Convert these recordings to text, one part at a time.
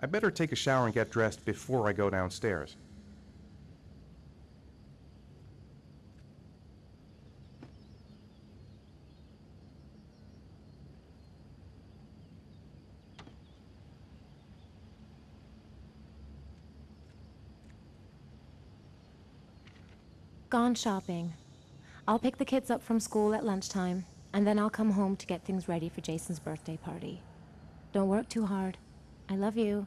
I better take a shower and get dressed before I go downstairs. Gone shopping. I'll pick the kids up from school at lunchtime, and then I'll come home to get things ready for Jason's birthday party. Don't work too hard. I love you.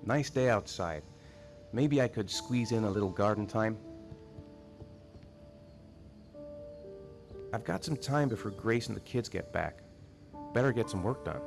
Nice day outside. Maybe I could squeeze in a little garden time. I've got some time before Grace and the kids get back. Better get some work done.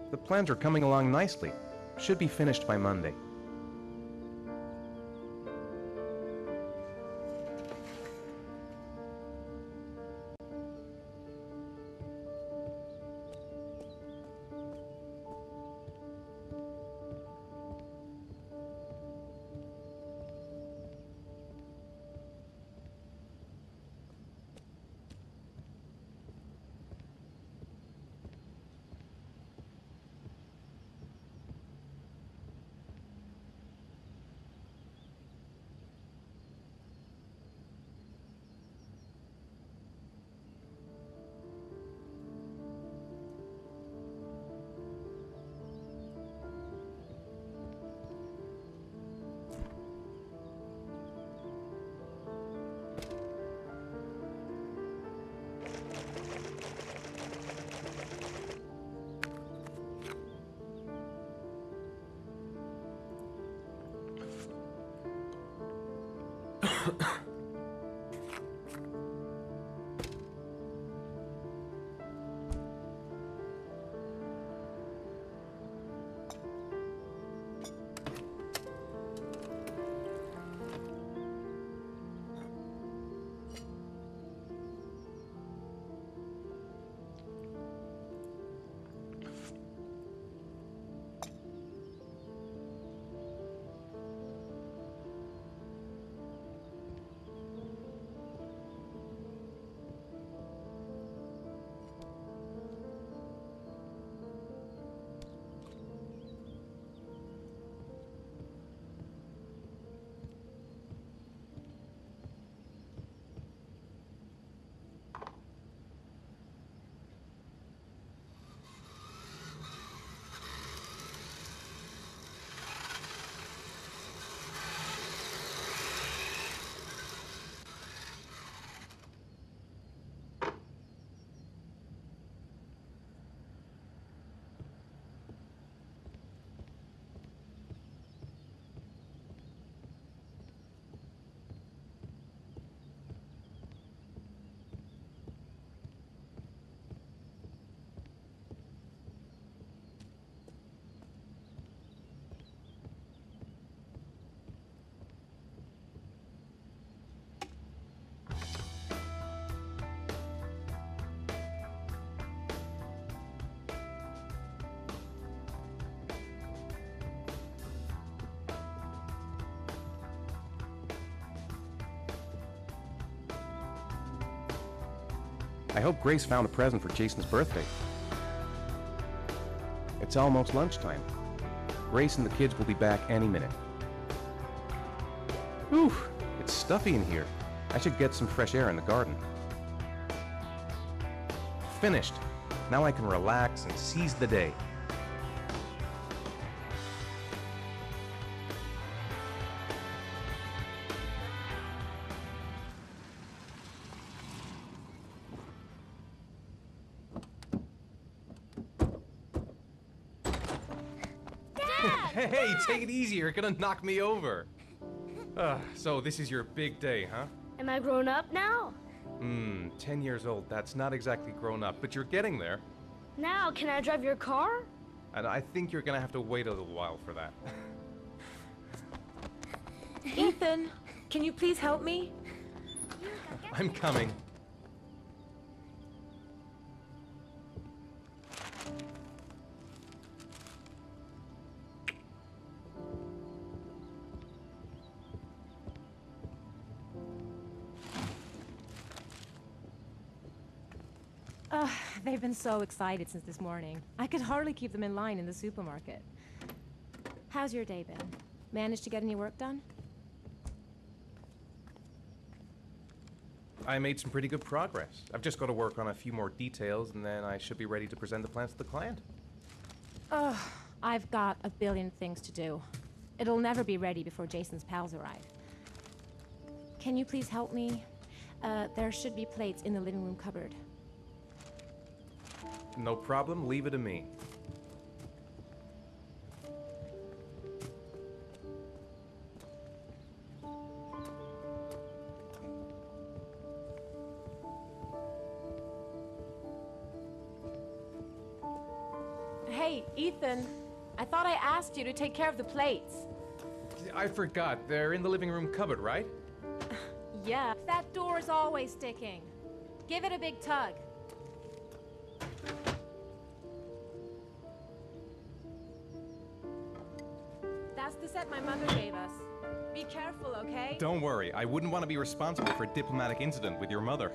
The plans are coming along nicely. Should be finished by Monday. I hope Grace found a present for Jason's birthday. It's almost lunchtime. Grace and the kids will be back any minute. Whew, it's stuffy in here. I should get some fresh air in the garden. Finished. Now I can relax and seize the day. Hey, take it easy, you're gonna knock me over. So this is your big day, huh? Am I grown up now? 10 years old, that's not exactly grown up, but you're getting there. Now, can I drive your car? And I think you're gonna have to wait a little while for that. Ethan, can you please help me? I'm coming. They've been so excited since this morning. I could hardly keep them in line in the supermarket. How's your day been? Managed to get any work done? I made some pretty good progress. I've just got to work on a few more details, and then I should be ready to present the plans to the client. I've got a billion things to do. It'll never be ready before Jason's pals arrive. Can you please help me? There should be plates in the living room cupboard. No problem, leave it to me. Hey, Ethan. I thought I asked you to take care of the plates. I forgot, they're in the living room cupboard, right? Yeah. That door's always sticking. Give it a big tug. That's the set my mother gave us. Be careful, okay? Don't worry, I wouldn't want to be responsible for a diplomatic incident with your mother.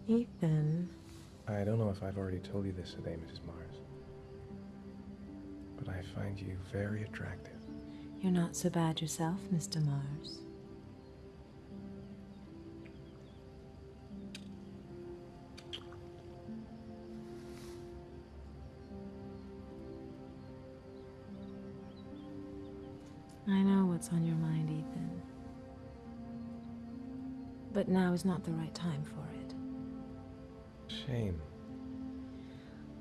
Ethan. I don't know if I've already told you this today, Mrs. Mars, but I find you very attractive. You're not so bad yourself, Mr. Mars. I know what's on your mind, Ethan. But now is not the right time for it. Shame.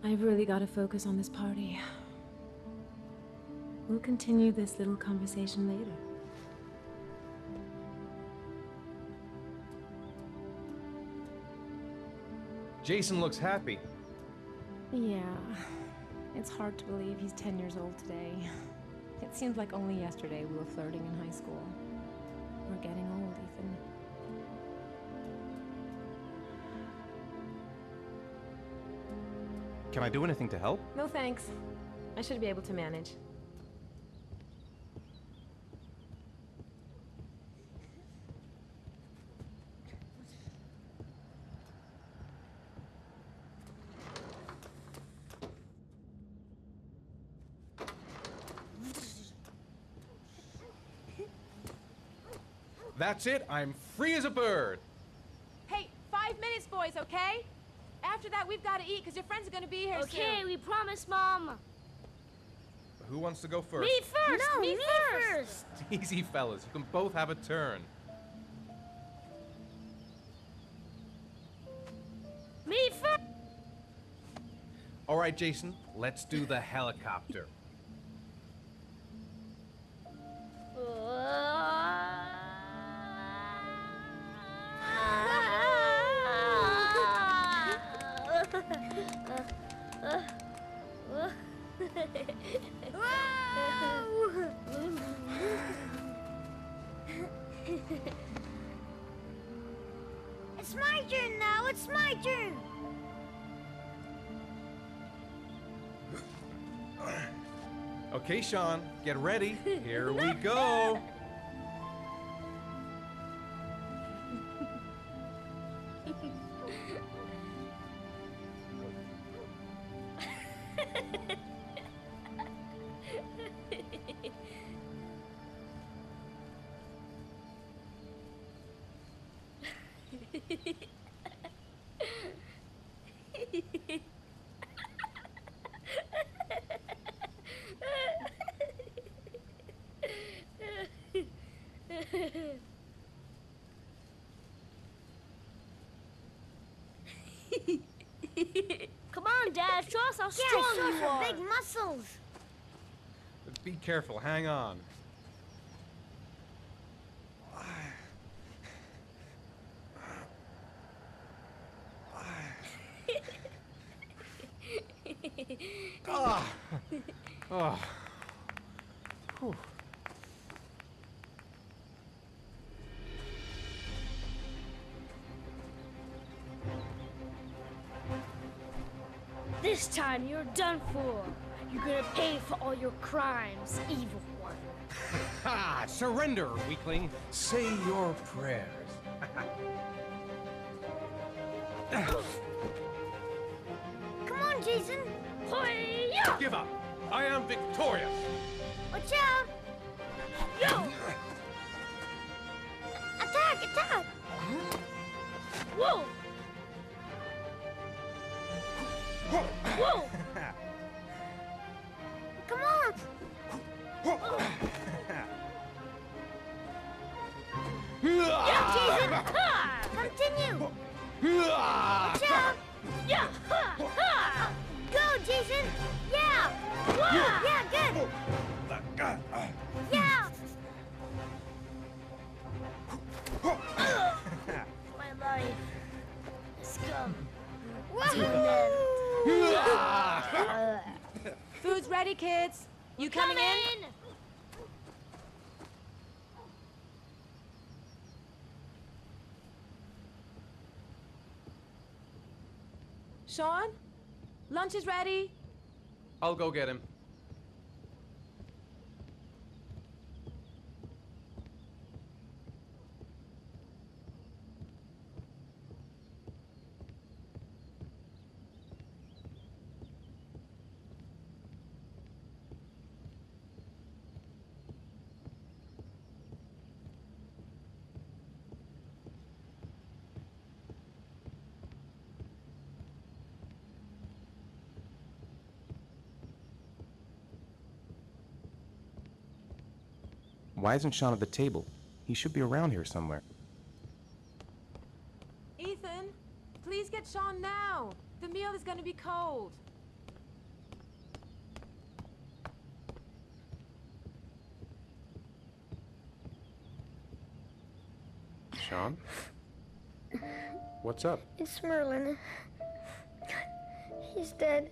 I've really got to focus on this party. We'll continue this little conversation later. Jason looks happy. Yeah. It's hard to believe he's 10 years old today. It seems like only yesterday we were flirting in high school. We're getting old, Ethan. Can I do anything to help? No thanks. I should be able to manage. That's it, I'm free as a bird. Hey, 5 minutes, boys, okay? After that, we've got to eat, because your friends are going to be here soon. Okay, we promise, Mom. Who wants to go first? Me first! No, me me first! Easy, fellas, you can both have a turn. Me first! All right, Jason, let's do the helicopter. Whoa! It's my turn now. It's my turn. Okay, Shaun, get ready. Here we go. Come on, Dad, show us how strong Yeah, you show are. some big muscles. Be careful, hang on. Ah. Oh. Whew. This time you're done for. You're gonna pay for all your crimes, evil one. Ha! Surrender, weakling. Say your prayers. Come on, Jason. Hoya! Give up. I am victorious. Watch out. Yo! Attack, attack. Whoa! Whoa! Come on. Yeah, Jason! Ha! Continue. Ah! Watch out. Yeah! Ha! Ha! Go, Jason. Yeah. Wah! Yeah, good. Yeah. My life has come. Woohoo. Food's ready, kids. You coming in? Shaun? Lunch is ready. I'll go get him. Why isn't Shaun at the table? He should be around here somewhere. Ethan, please get Shaun now. The meal is going to be cold. Shaun? What's up? It's Merlin. He's dead.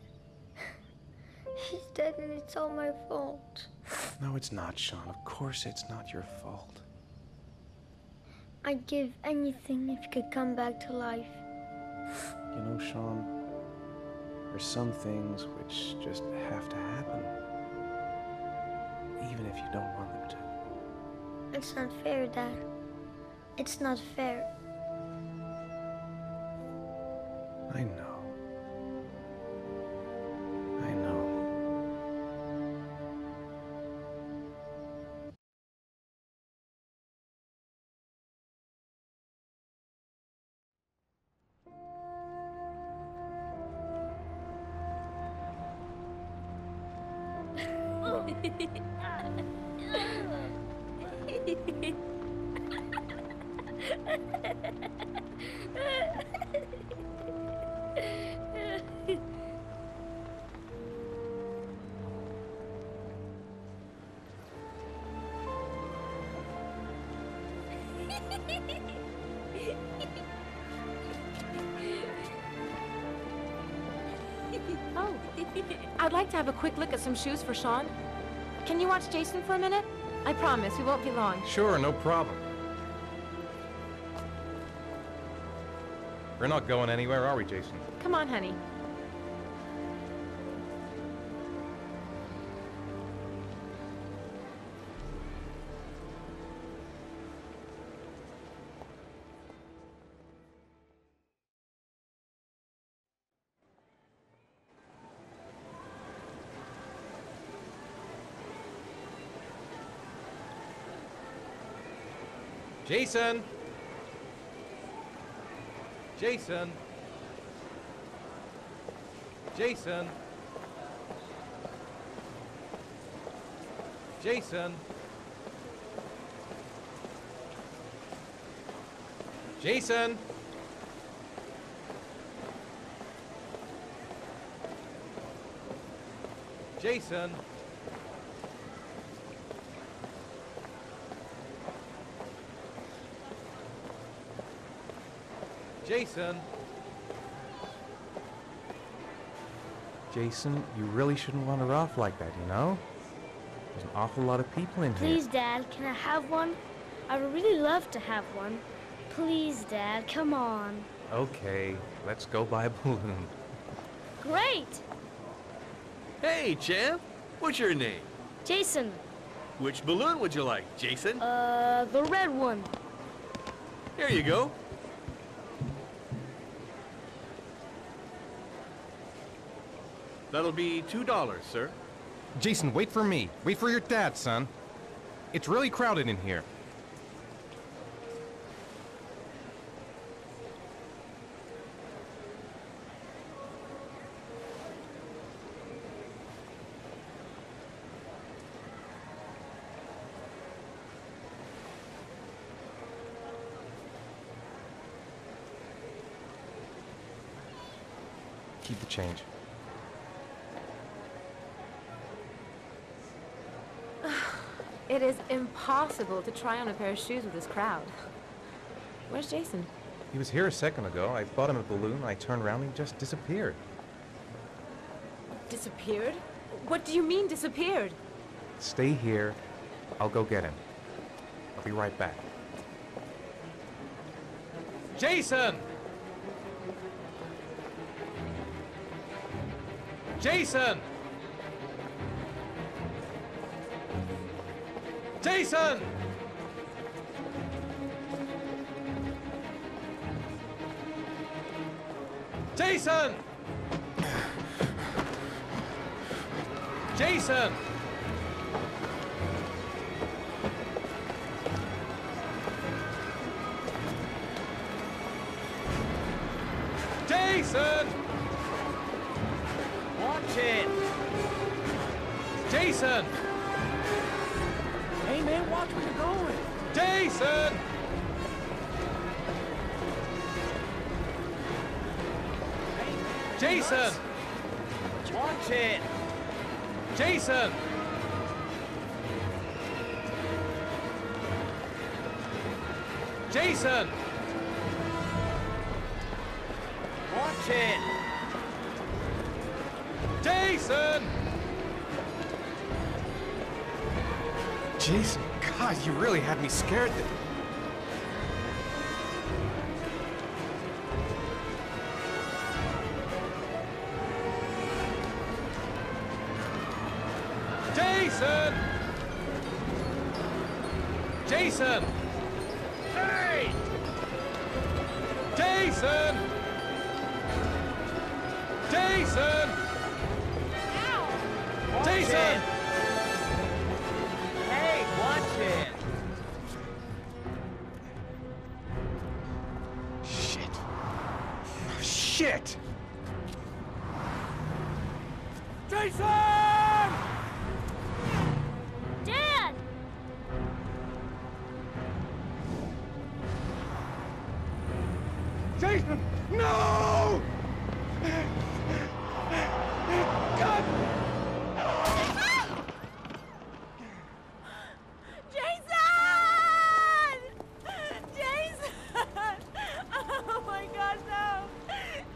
He's dead and it's all my fault. No, it's not, Shaun. Of course it's not your fault. I'd give anything if you could come back to life. You know, Shaun, there's some things which just have to happen. Even if you don't want them to. It's not fair, Dad. It's not fair. I know. I know. Oh, I'd like to have a quick look at some shoes for Shaun. Can you watch Jason for a minute? I promise, we won't be long. Sure, no problem. We're not going anywhere, are we, Jason? Come on, honey. Jason! Jason! Jason! Jason! Jason! Jason! Jason! Jason, you really shouldn't wander off like that, you know? There's an awful lot of people in here. Please, Dad, can I have one? I would really love to have one. Please, Dad, come on. Okay, let's go buy a balloon. Great! Hey, champ. What's your name? Jason, Which balloon would you like, Jason? the red one. Here you go. That'll be $2, sir. Jason, wait for me. Wait for your dad, son. It's really crowded in here. Keep the change. It is impossible to try on a pair of shoes with this crowd. Where's Jason? He was here a second ago. I bought him a balloon. I turned around and he just disappeared. Disappeared? What do you mean disappeared? Stay here. I'll go get him. I'll be right back. Jason! Jason! Jason! Jason! Jason! Jason! Watch it. Jason! Hey, man, watch where you're going. Jason! Jason! Watch it. Jason! Jason! Watch it. Jason! Jason, God, you really had me scared there. Jason! Jason! Hey! Jason! Jason! Watch Jason! it. Hey, watch it. Shit. Shit! Jason! Dad! Jason! No! God! Jason! Jason! Oh my God, no!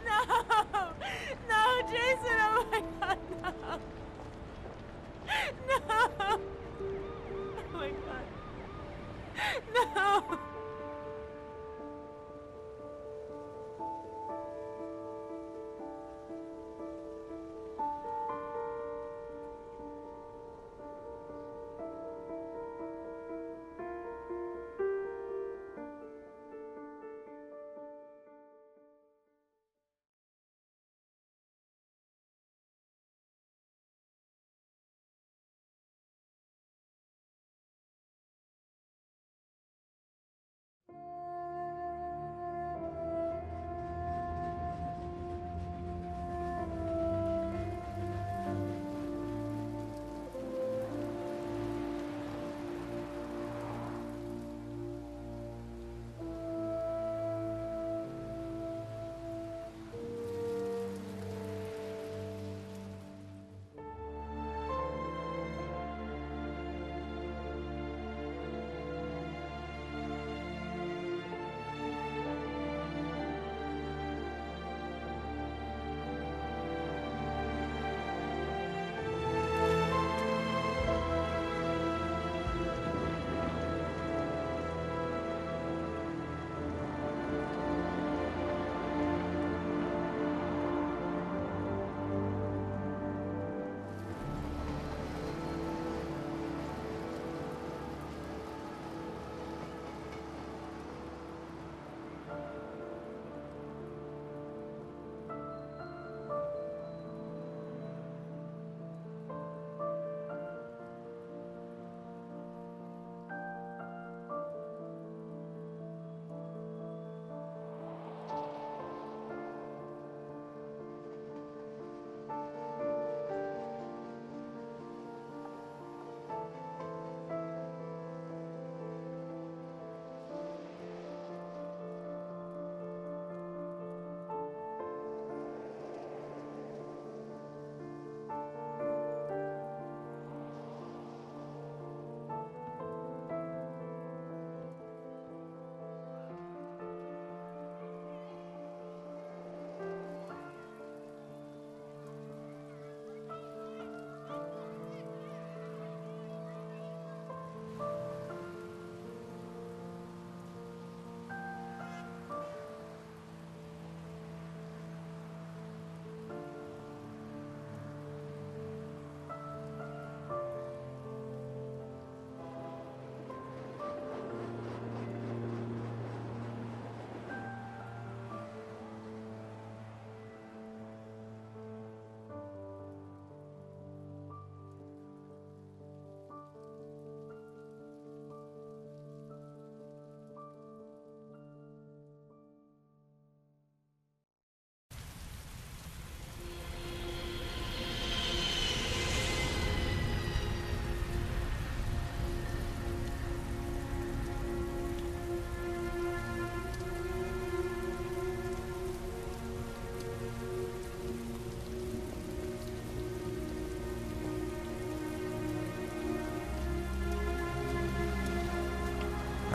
No! No, Jason! Oh my God, no! No!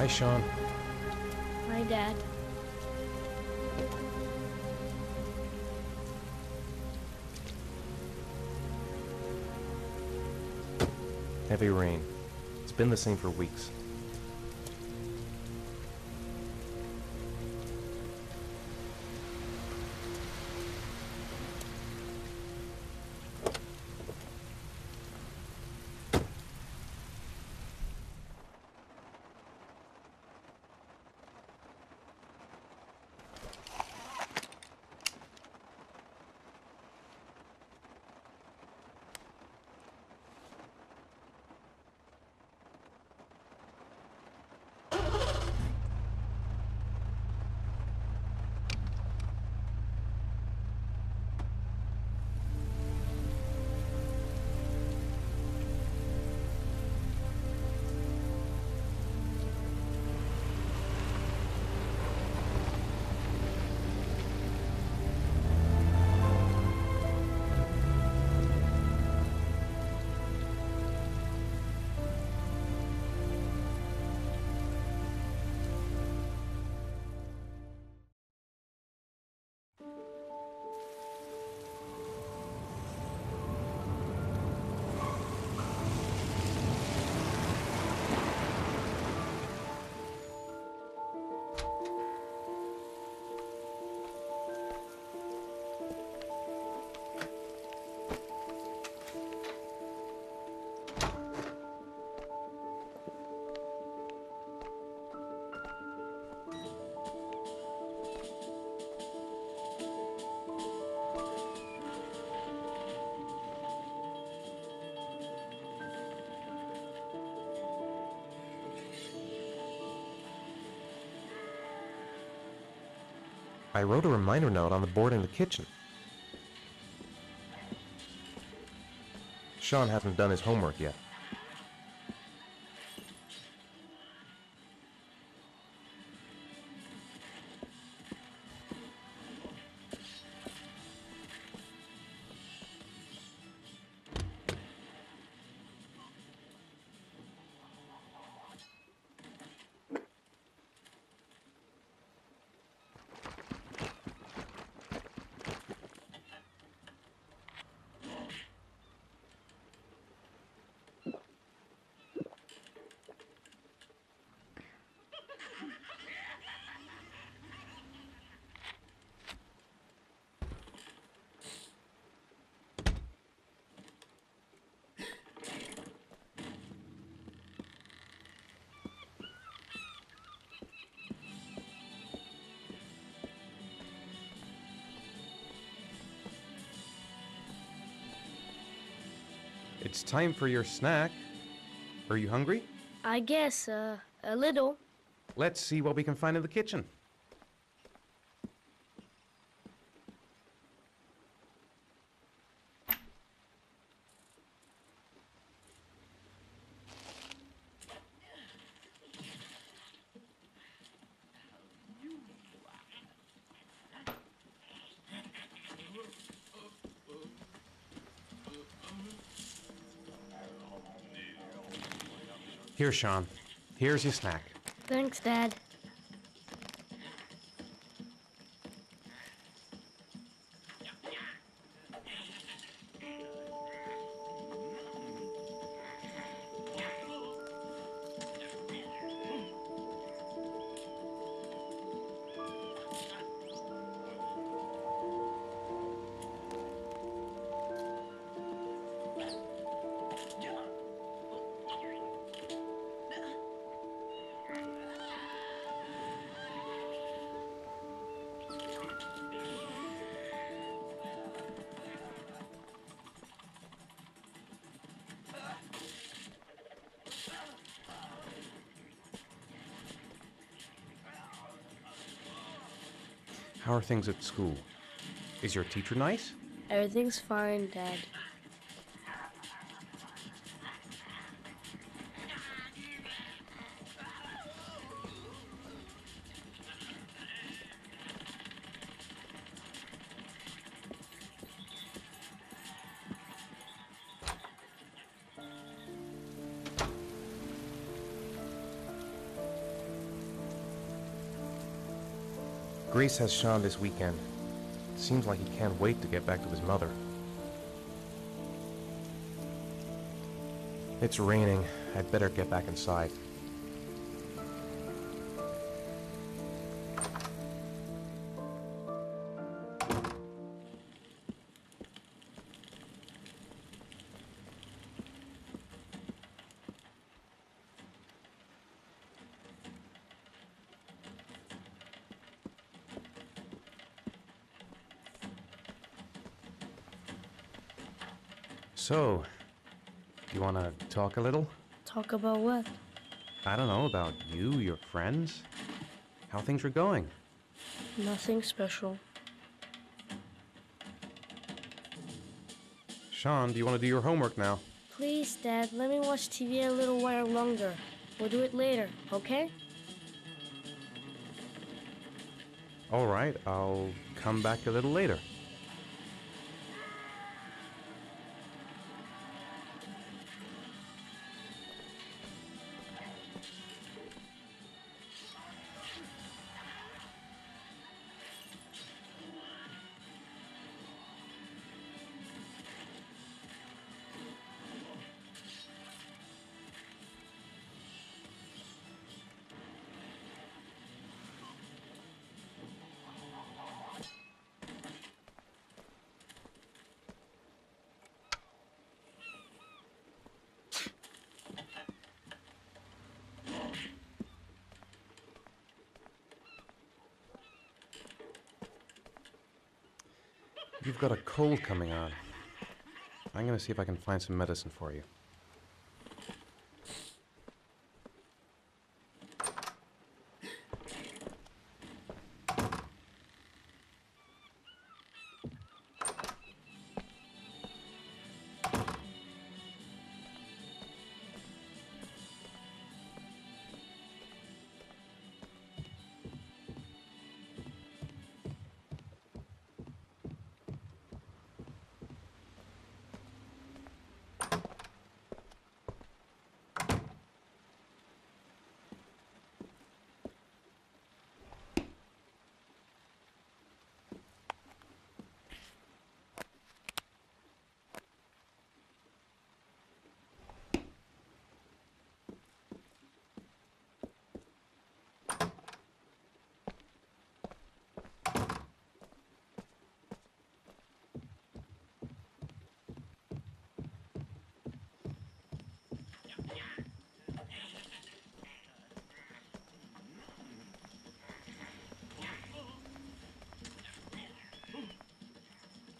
Hi, Shaun. My dad. Heavy rain. It's been the same for weeks. I wrote a reminder note on the board in the kitchen. Shaun hasn't done his homework yet. It's time for your snack. Are you hungry? I guess, a little. Let's see what we can find in the kitchen. Here, Shaun. Here's your snack. Thanks, Dad. How are things at school? Is your teacher nice? Everything's fine, Dad. Grace has Shaun this weekend. Seems like he can't wait to get back to his mother. It's raining. I'd better get back inside. So, do you want to talk a little? Talk about what? I don't know, about you, your friends, how things are going. Nothing special. Shaun, do you want to do your homework now? Please, Dad, let me watch TV a little while longer. We'll do it later, okay? All right, I'll come back a little later. You've got a cold coming on. I'm gonna see if I can find some medicine for you.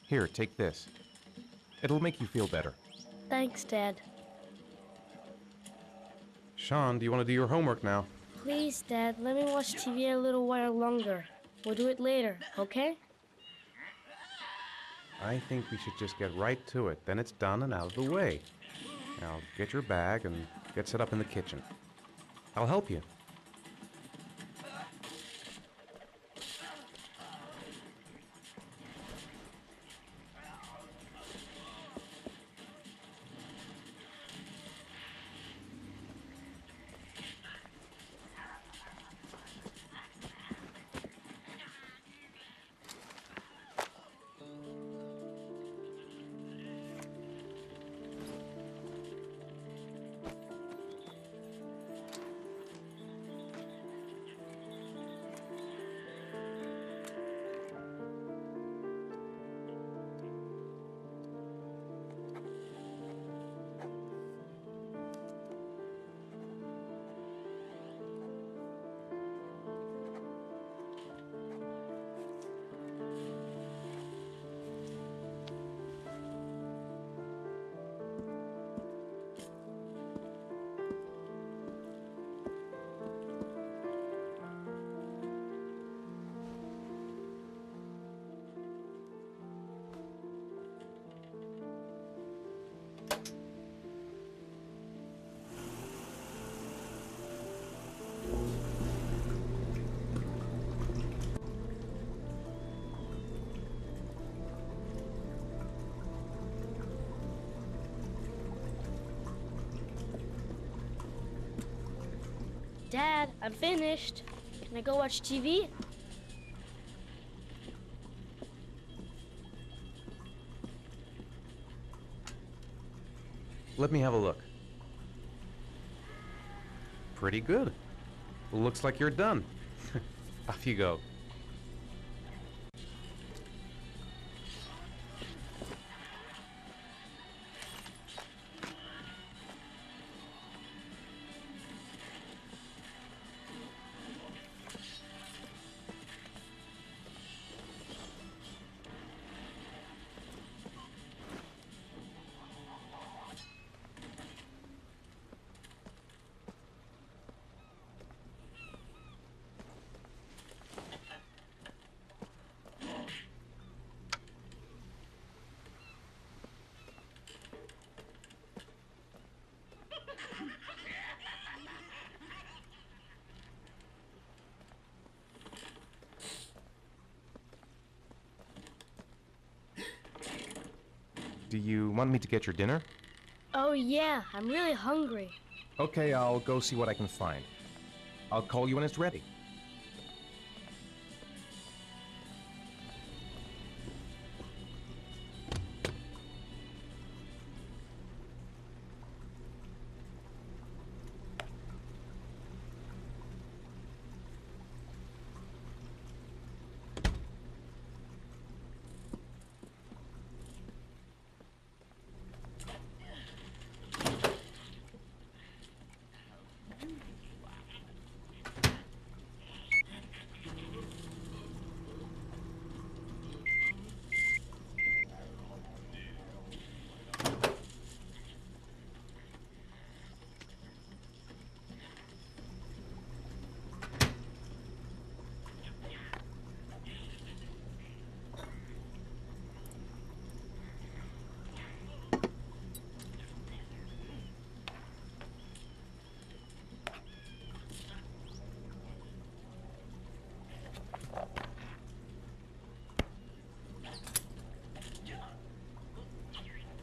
Here, take this. It'll make you feel better. Thanks, Dad. Shaun, do you want to do your homework now? Please, Dad, let me watch TV a little while longer. We'll do it later, okay? I think we should just get right to it. Then it's done and out of the way. Now, get your bag and get set up in the kitchen. I'll help you. Dad, I'm finished. Can I go watch TV? Let me have a look. Pretty good. Looks like you're done. Off you go. Do you want me to get your dinner? Oh yeah, I'm really hungry. Okay, I'll go see what I can find. I'll call you when it's ready.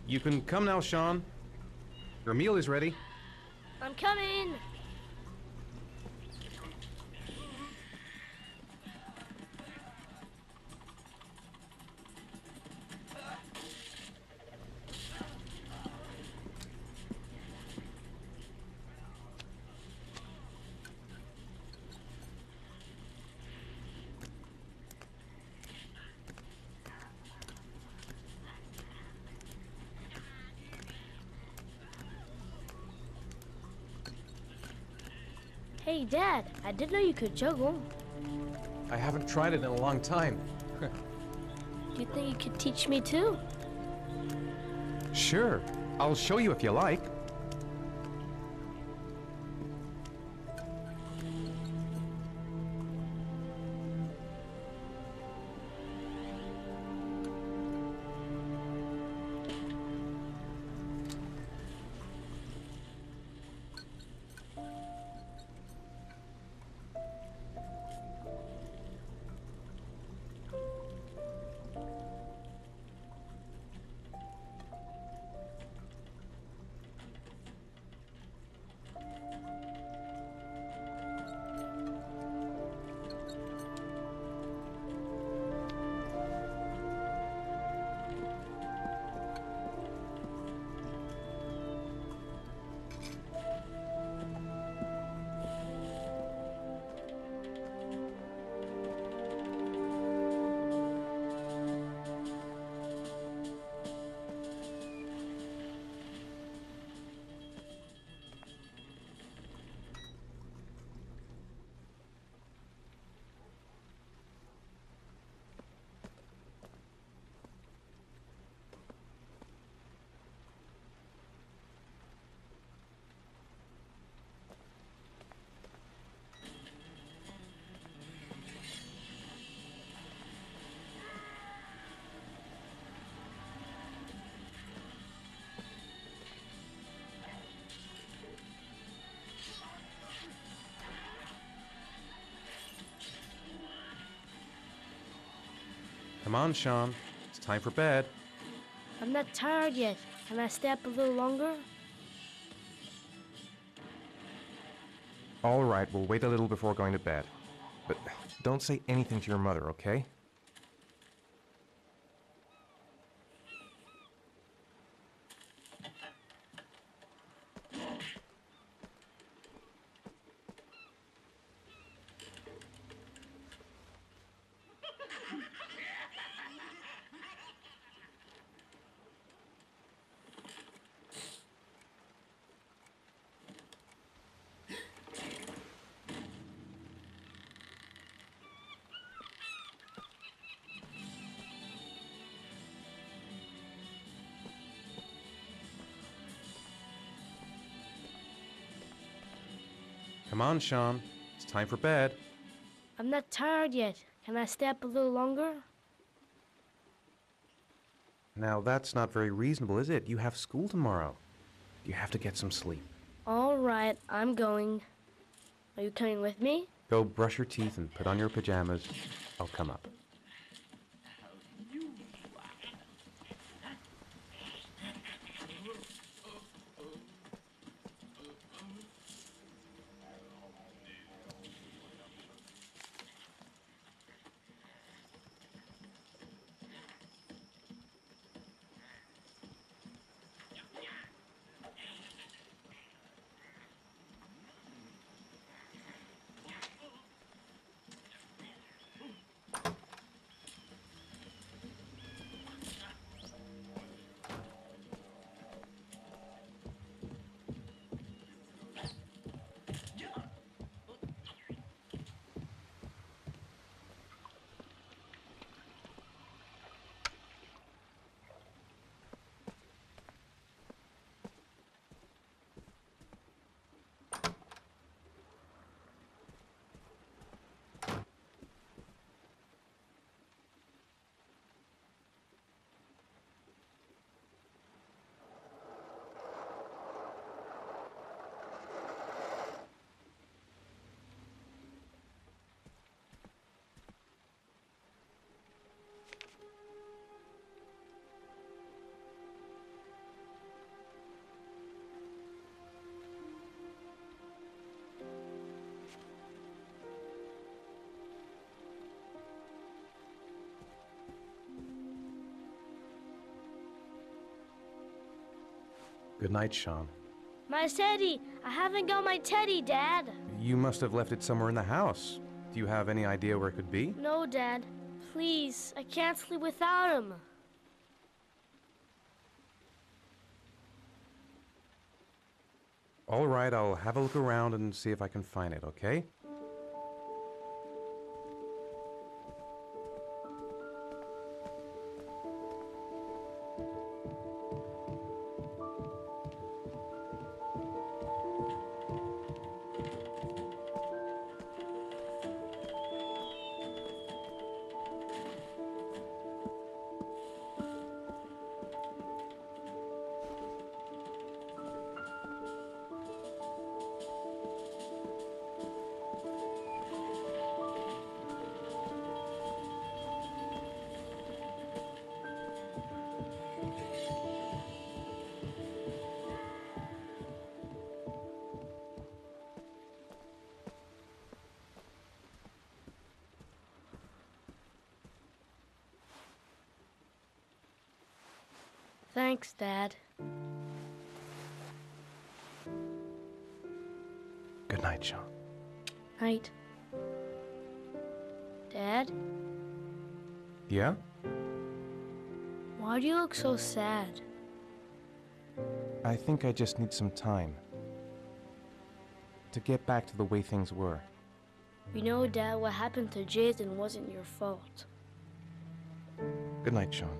You can come now, Shaun. Your meal is ready. I'm coming! Hey, Dad, I didn't know you could juggle. I haven't tried it in a long time. Do you think you could teach me too? Sure. I'll show you if you like. Come on, Shaun. It's time for bed. I'm not tired yet. Can I stay up a little longer? All right, we'll wait a little before going to bed. But don't say anything to your mother, okay? Come on, Shaun. It's time for bed. I'm not tired yet. Can I stay up a little longer? Now, that's not very reasonable, is it? You have school tomorrow. You have to get some sleep. All right, I'm going. Are you coming with me? Go brush your teeth and put on your pajamas. I'll come up. Good night, Shaun. My teddy! I haven't got my teddy, Dad! You must have left it somewhere in the house. Do you have any idea where it could be? No, Dad. Please, I can't sleep without him. All right, I'll have a look around and see if I can find it, okay? Thanks, Dad. Good night, Shaun. Night. Dad, Yeah? why do you look so sad? I think I just need some time to get back to the way things were. You know, Dad, what happened to Jason wasn't your fault. Good night, Shaun.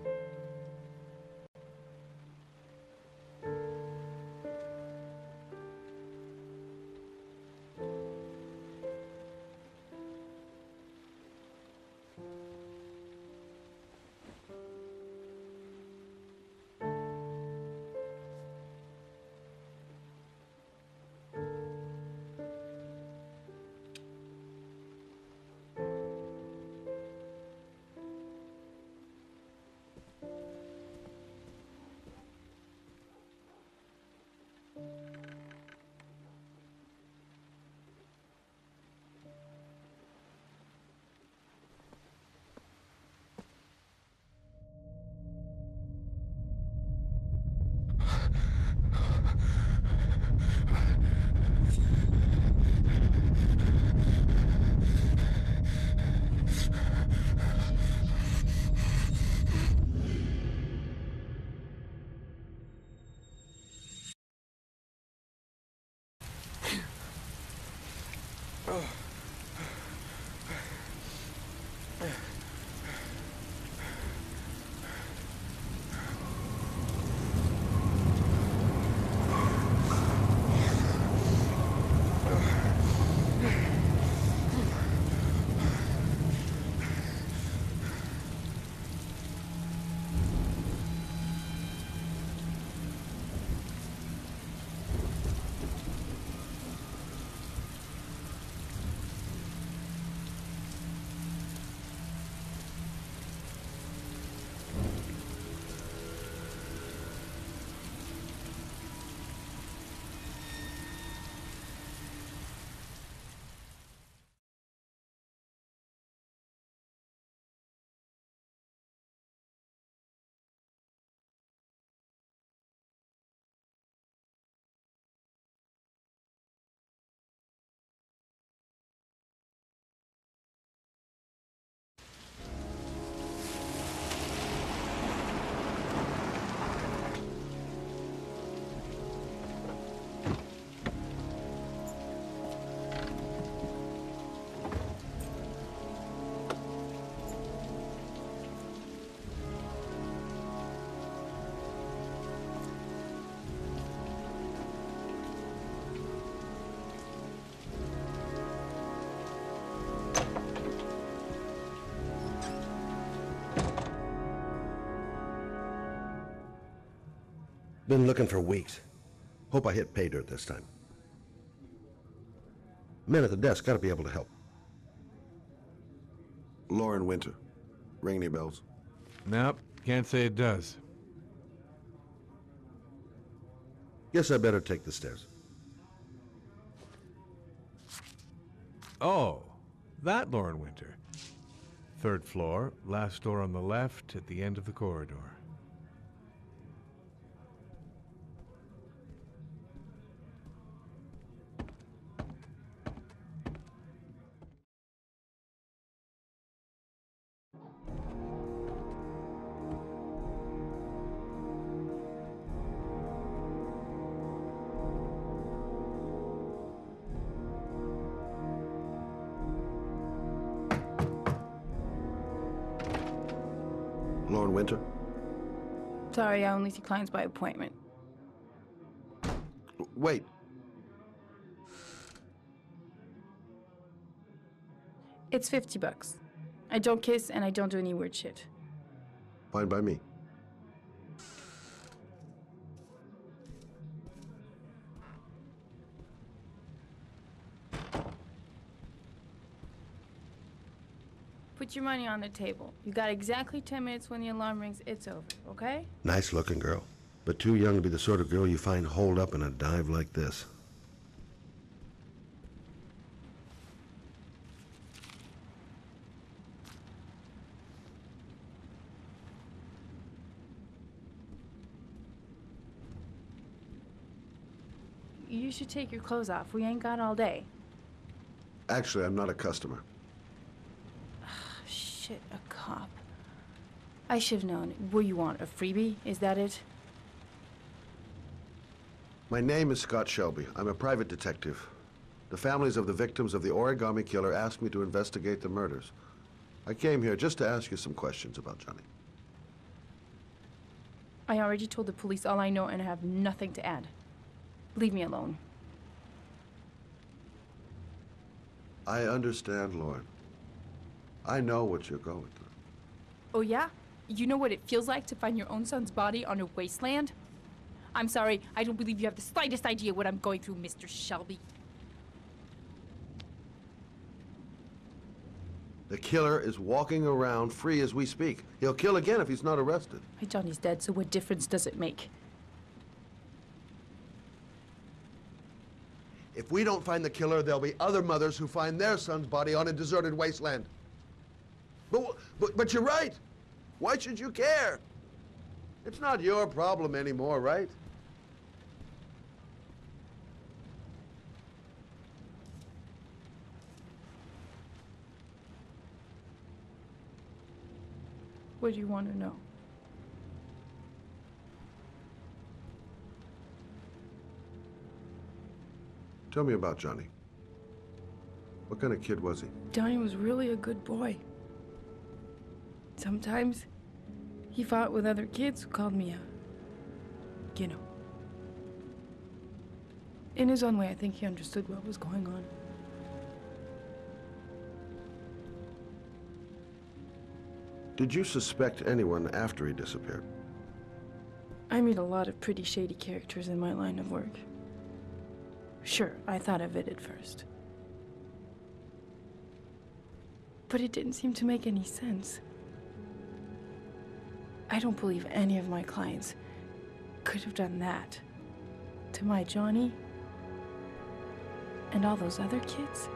Been looking for weeks. Hope I hit pay dirt this time. Men at the desk gotta be able to help. Lauren Winter. Ring any bells? Nope, can't say it does. Guess I better take the stairs. Oh, that Lauren Winter. 3rd floor, last door on the left at the end of the corridor. Lauren Winter? Sorry, I only see clients by appointment. Wait. It's $50. I don't kiss and I don't do any weird shit. Fine by me. Put your money on the table. You got exactly 10 minutes. When the alarm rings, it's over, okay? Nice looking girl, but too young to be the sort of girl you find holed up in a dive like this. You should take your clothes off. We ain't got all day. Actually, I'm not a customer. Shit, a cop. I should've known. What do you want, a freebie? Is that it? My name is Scott Shelby. I'm a private detective. The families of the victims of the origami killer asked me to investigate the murders. I came here just to ask you some questions about Johnny. I already told the police all I know and I have nothing to add. Leave me alone. I understand, Lauren. I know what you're going through. Oh yeah? You know what it feels like to find your own son's body on a wasteland? I'm sorry, I don't believe you have the slightest idea what I'm going through, Mr. Shelby. The killer is walking around free as we speak. He'll kill again if he's not arrested. My Johnny's dead, so what difference does it make? If we don't find the killer, there'll be other mothers who find their son's body on a deserted wasteland. But you're right. Why should you care? It's not your problem anymore, right? What do you want to know? Tell me about Johnny. What kind of kid was he? Johnny was really a good boy. Sometimes he fought with other kids who called me a, you know. In his own way, I think he understood what was going on. Did you suspect anyone after he disappeared? I meet a lot of pretty shady characters in my line of work. Sure, I thought of it at first. But it didn't seem to make any sense. I don't believe any of my clients could have done that to my Johnny and all those other kids.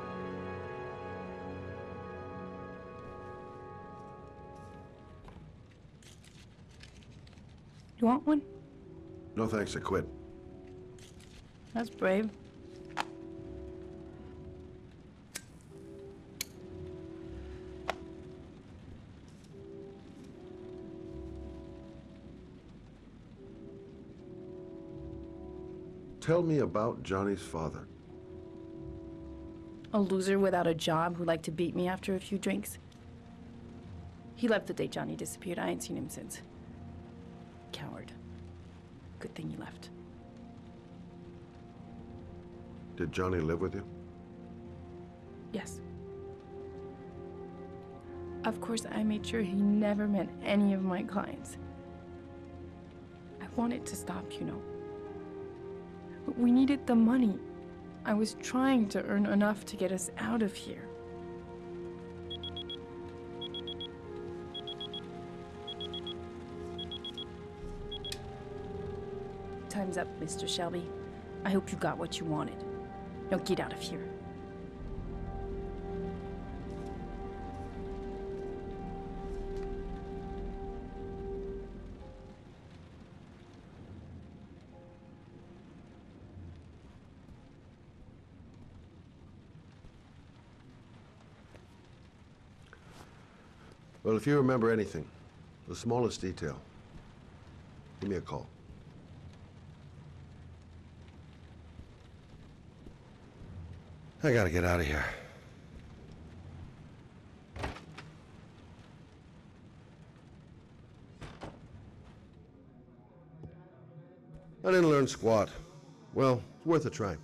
You want one? No thanks, I quit. That's brave. Tell me about Johnny's father. A loser without a job who liked to beat me after a few drinks. He left the day Johnny disappeared. I ain't seen him since. Coward. Good thing he left. Did Johnny live with you? Yes. Of course, I made sure he never met any of my clients. I want it to stop, you know. But we needed the money. I was trying to earn enough to get us out of here. Time's up, Mr. Shelby. I hope you got what you wanted. Now get out of here. Well, if you remember anything, the smallest detail, give me a call. I gotta get out of here. I didn't learn squat. Well, it's worth a try.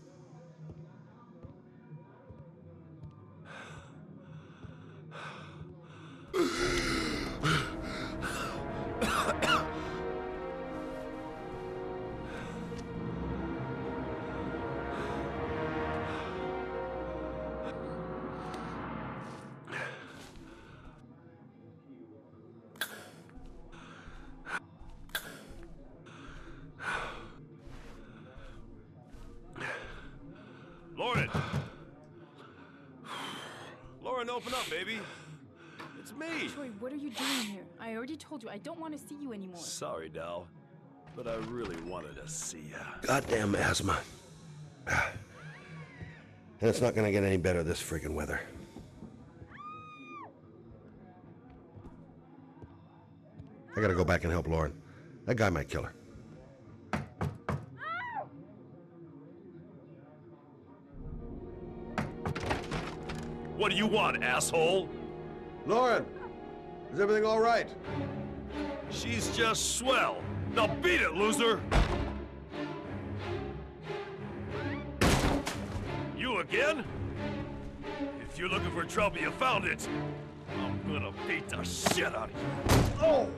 Lauren! Lauren, open up, baby. It's me. Troy, what are you doing here? I already told you I don't want to see you anymore. Sorry, Dal, but I really wanted to see ya. Goddamn asthma. And it's not gonna get any better this friggin' weather. I gotta go back and help Lauren. That guy might kill her. What do you want, asshole? Lauren, is everything all right? She's just swell. Now beat it, loser! You again? If you're looking for trouble, you found it. I'm gonna beat the shit out of you. Oh!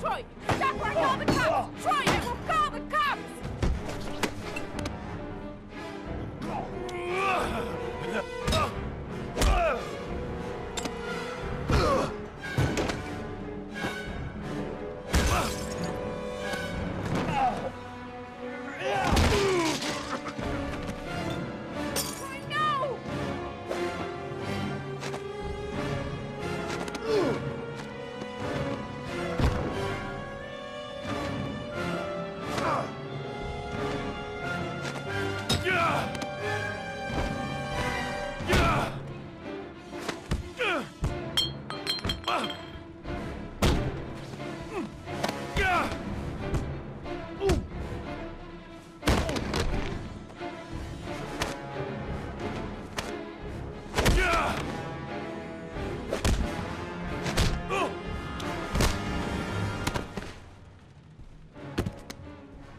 Troy, stop or I call the cops! Troy, I will call the cops!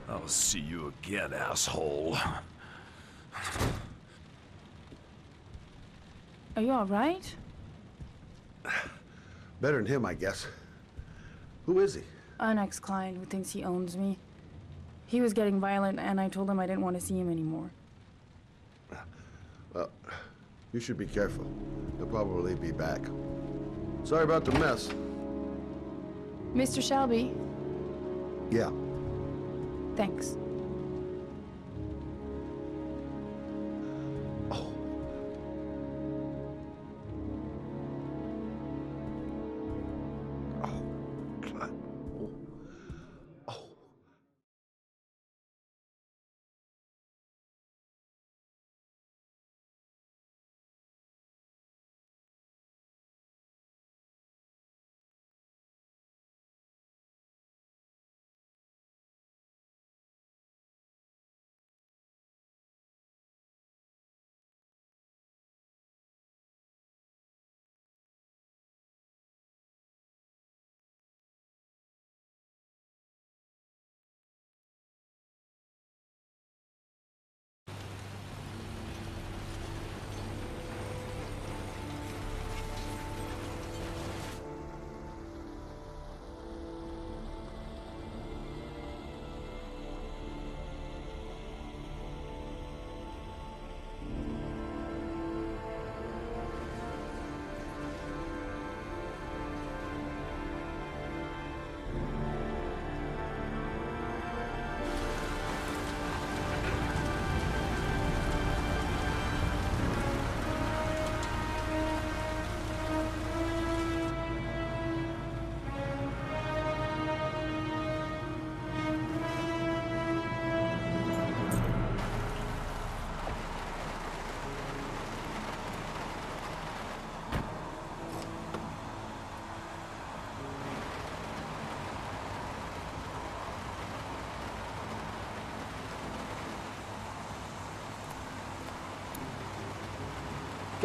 I'll see you again, asshole. Are you all right? Better than him, I guess. Who is he? An ex-client who thinks he owns me. He was getting violent, and I told him I didn't want to see him anymore. Well, you should be careful. He'll probably be back. Sorry about the mess. Mr. Shelby, Yeah. thanks.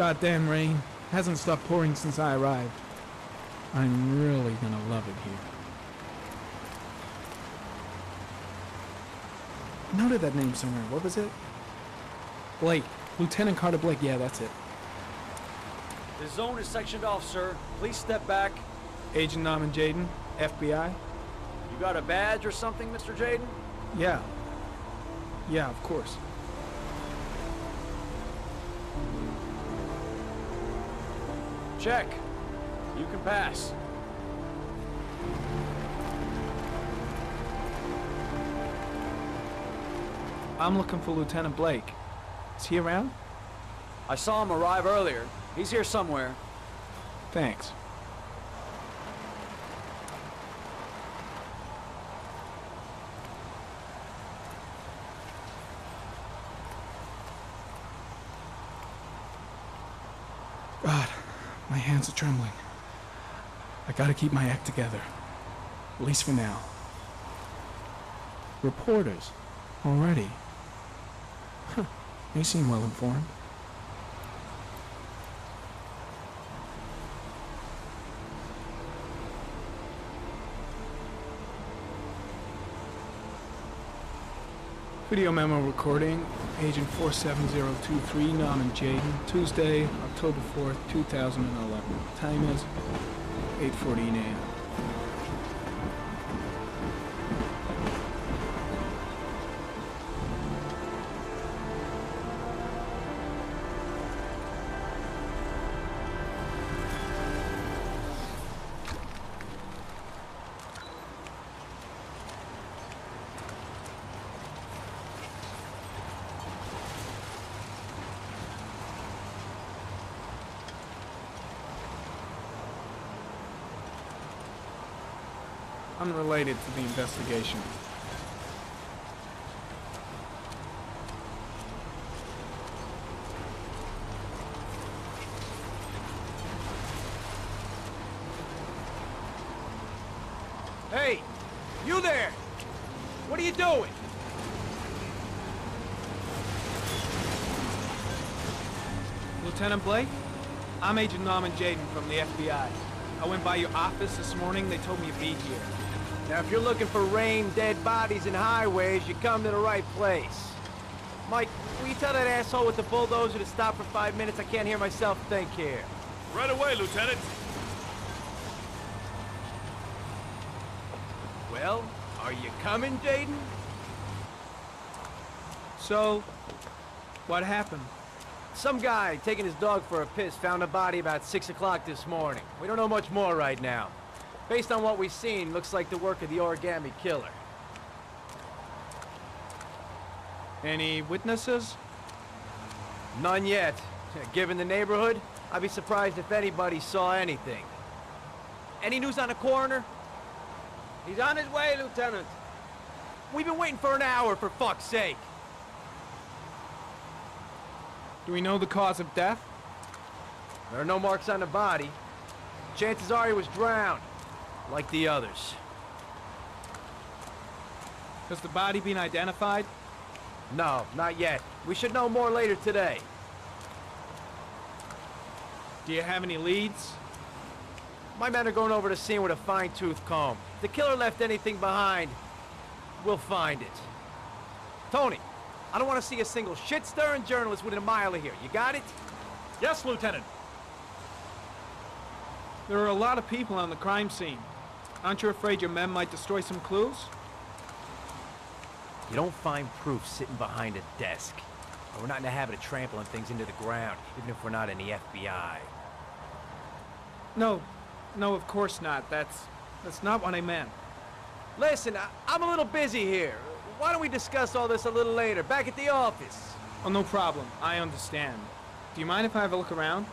goddamn rain hasn't stopped pouring since I arrived. I'm really gonna love it here. I noted that name somewhere. What was it? Blake. Lieutenant Carter Blake. Yeah, that's it. The zone is sectioned off, sir. Please step back. Agent Norman Jaden, FBI. You got a badge or something, Mr. Jaden? Yeah. Yeah, of course. Check. You can pass. I'm looking for Lieutenant Blake. Is he around? I saw him arrive earlier. He's here somewhere. Thanks. God, my hands are trembling. I gotta keep my act together. At least for now. Reporters. Already. Huh. They seem well informed. Video memo recording, Agent 47023, Norman Jaden, Tuesday, October 4th, 2011. Time is 8:14 a.m. Unrelated to the investigation. Hey! You there! What are you doing? Lieutenant Blake? I'm Agent Norman Jaden from the FBI. I went by your office this morning. They told me you'd be here. Now, if you're looking for rain, dead bodies, and highways, you come to the right place. Mike, will you tell that asshole with the bulldozer to stop for 5 minutes? I can't hear myself think here. Right away, Lieutenant. Well, are you coming, Jaden? So, what happened? Some guy taking his dog for a piss found a body about 6 o'clock this morning. We don't know much more right now. Based on what we've seen, looks like the work of the origami killer. Any witnesses? None yet. Given the neighborhood, I'd be surprised if anybody saw anything. Any news on the coroner? He's on his way, Lieutenant. We've been waiting for an hour, for fuck's sake. Do we know the cause of death? There are no marks on the body. Chances are he was drowned, like the others. Has the body been identified? No, not yet. We should know more later today. Do you have any leads? My men are going over the scene with a fine-tooth comb. If the killer left anything behind, we'll find it. Tony, I don't want to see a single shit-stirring journalist within a mile of here. You got it? Yes, Lieutenant. There are a lot of people on the crime scene. Aren't you afraid your men might destroy some clues? You don't find proof sitting behind a desk. We're not in the habit of trampling things into the ground, even if we're not in the FBI. No, of course not. That's not what I meant. Listen, I'm a little busy here. Why don't we discuss all this a little later, back at the office? Oh, no problem. I understand. Do you mind if I have a look around?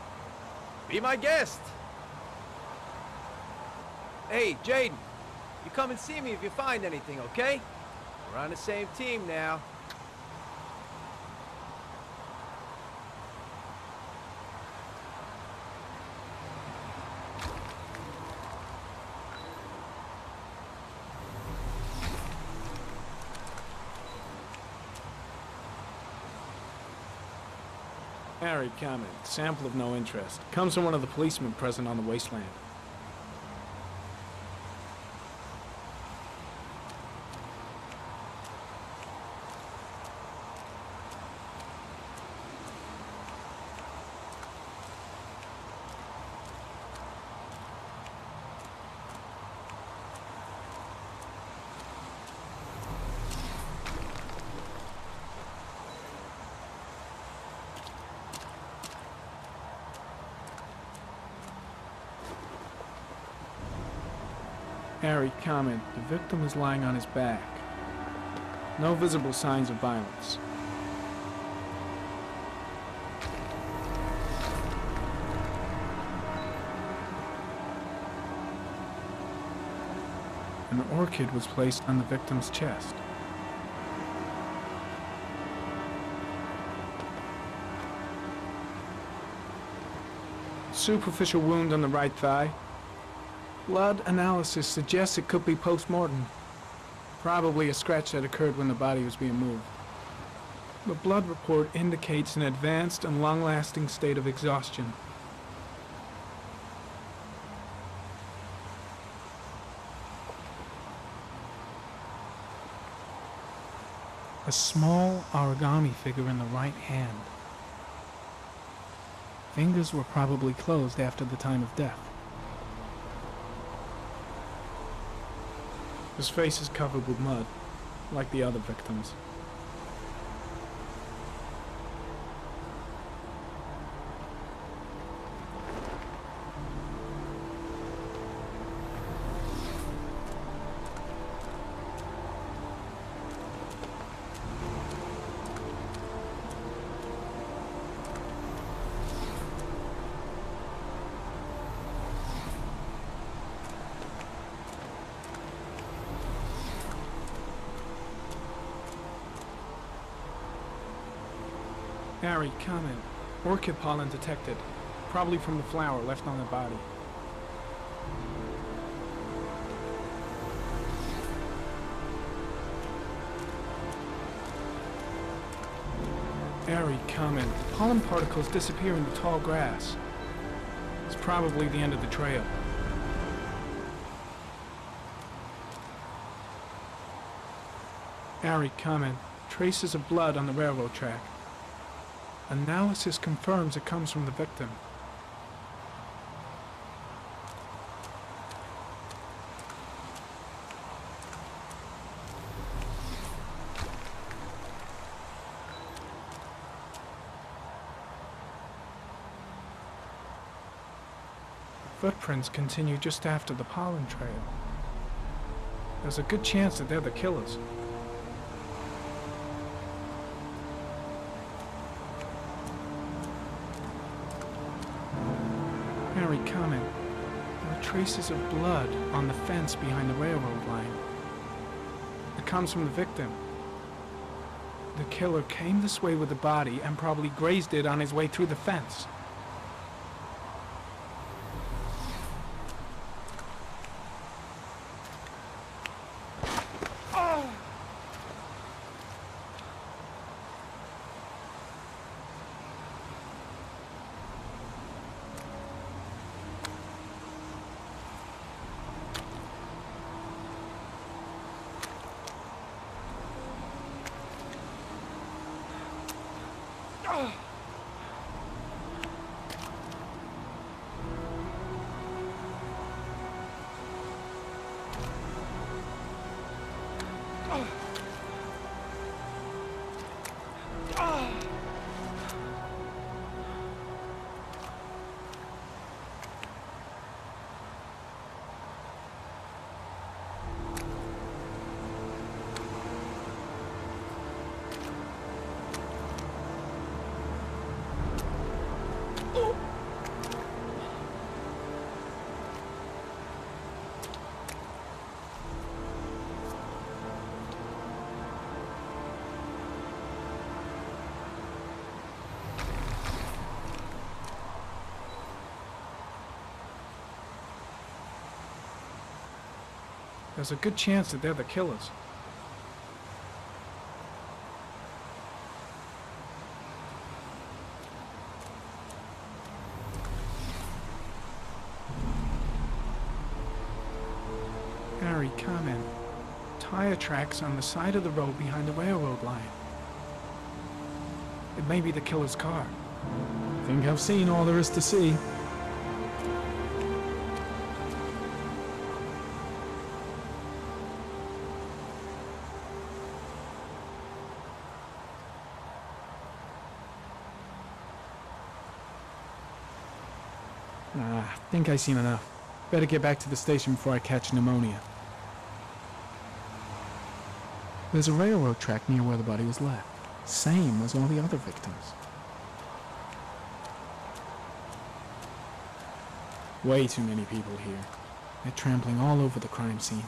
Be my guest. Hey, Jaden, you come and see me if you find anything, okay? We're on the same team now. Harry, comment. Sample of no interest. Comes from one of the policemen present on the wasteland. Harry, comment. The victim is lying on his back. No visible signs of violence. An orchid was placed on the victim's chest. Superficial wound on the right thigh. Blood analysis suggests it could be post-mortem. Probably a scratch that occurred when the body was being moved. The blood report indicates an advanced and long-lasting state of exhaustion. A small origami figure in the right hand. Fingers were probably closed after the time of death. His face is covered with mud, like the other victims. Harry, comment. Orchid pollen detected. Probably from the flower left on the body. Harry, comment. Pollen particles disappear in the tall grass. It's probably the end of the trail. Harry, comment. Traces of blood on the railroad track. Analysis confirms it comes from the victim. Footprints continue just after the pollen trail. There's a good chance that they're the killers. Harry, comment. There are traces of blood on the fence behind the railroad line. It comes from the victim. The killer came this way with the body and probably grazed it on his way through the fence. There's a good chance that they're the killers. Harry, comment. Tire tracks on the side of the road behind the railroad line. It may be the killer's car. I think I've seen all there is to see. I think I've seen enough. Better get back to the station before I catch pneumonia. There's a railroad track near where the body was left. Same as all the other victims. Way too many people here. They're trampling all over the crime scene.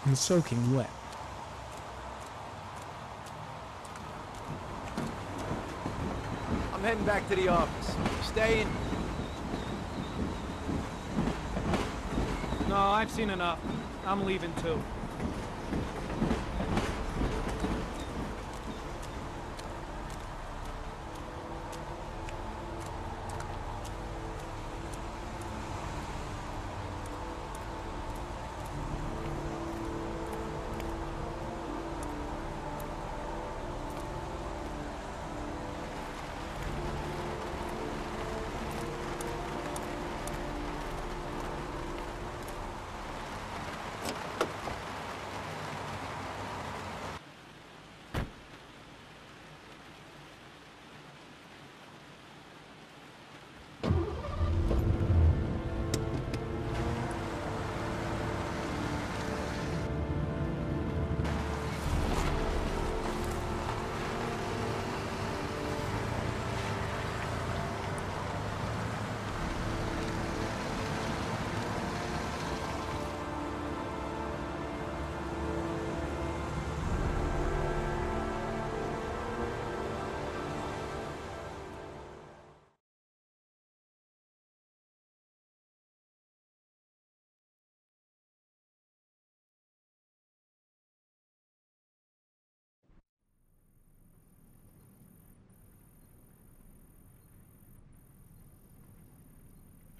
I'm soaking wet. I'm heading back to the office. Staying? No, I've seen enough. I'm leaving too.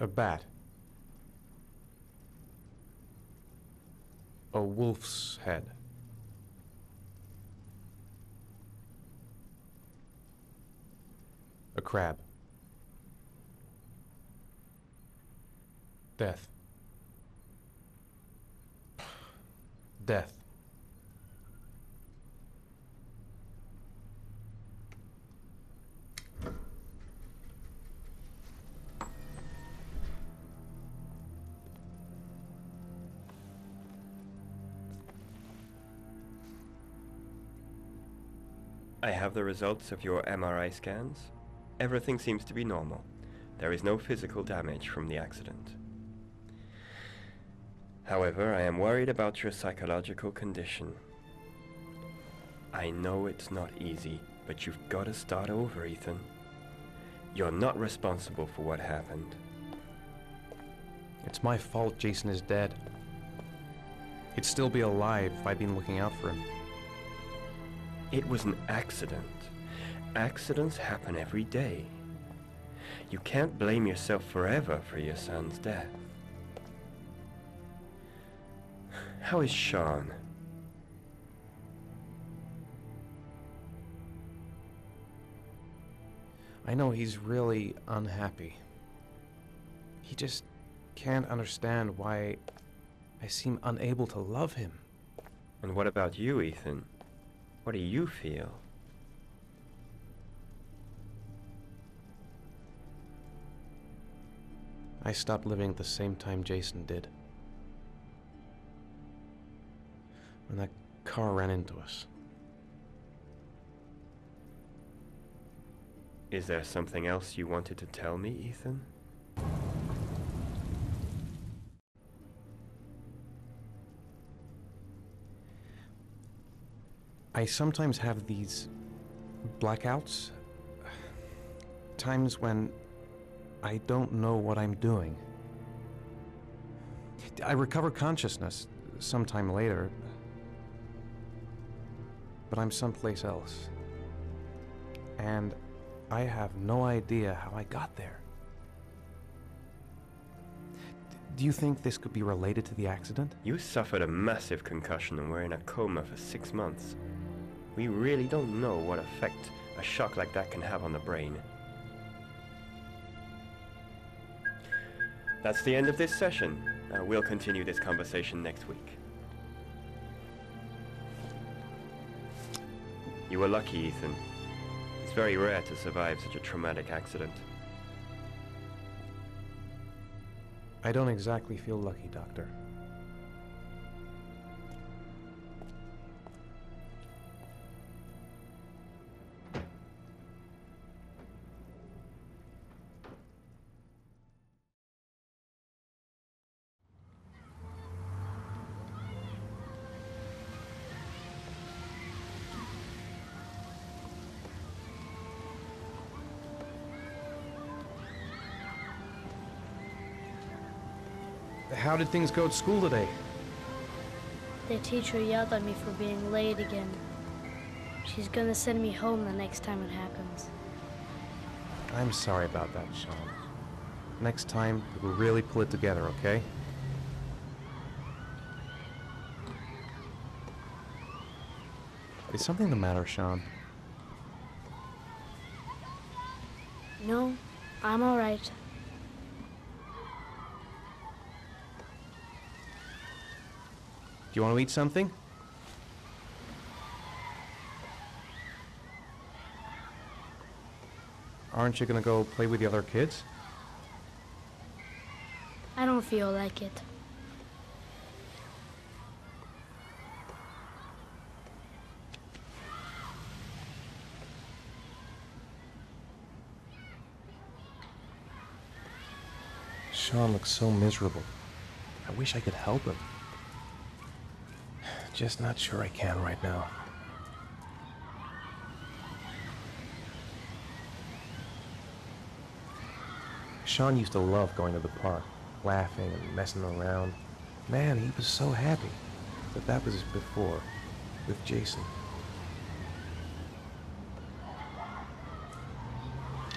A bat. A wolf's head. A crab. Death. Death. I have the results of your MRI scans. Everything seems to be normal. There is no physical damage from the accident. However, I am worried about your psychological condition. I know it's not easy, but you've got to start over, Ethan. You're not responsible for what happened. It's my fault Jason is dead. He'd still be alive if I'd been looking out for him. It was an accident. Accidents happen every day. You can't blame yourself forever for your son's death. How is Shaun? I know he's really unhappy. He just can't understand why I seem unable to love him. And what about you, Ethan? What do you feel? I stopped living at the same time Jason did. When that car ran into us. Is there something else you wanted to tell me, Ethan? I sometimes have these blackouts. Times when I don't know what I'm doing. I recover consciousness sometime later, but I'm someplace else. And I have no idea how I got there. Do you think this could be related to the accident? You suffered a massive concussion and were in a coma for 6 months. We really don't know what effect a shock like that can have on the brain. That's the end of this session. We'll continue this conversation next week. You were lucky, Ethan. It's very rare to survive such a traumatic accident. I don't exactly feel lucky, Doctor. How did things go at school today? The teacher yelled at me for being late again. She's gonna send me home the next time it happens. I'm sorry about that, Shaun. Next time, we'll really pull it together, okay? Is something the matter, Shaun? No, I'm all right. Do you want to eat something? Aren't you gonna go play with the other kids? I don't feel like it. Shaun looks so miserable. I wish I could help him. Just not sure I can right now. Shaun used to love going to the park, laughing and messing around. Man, he was so happy. But that was before, with Jason.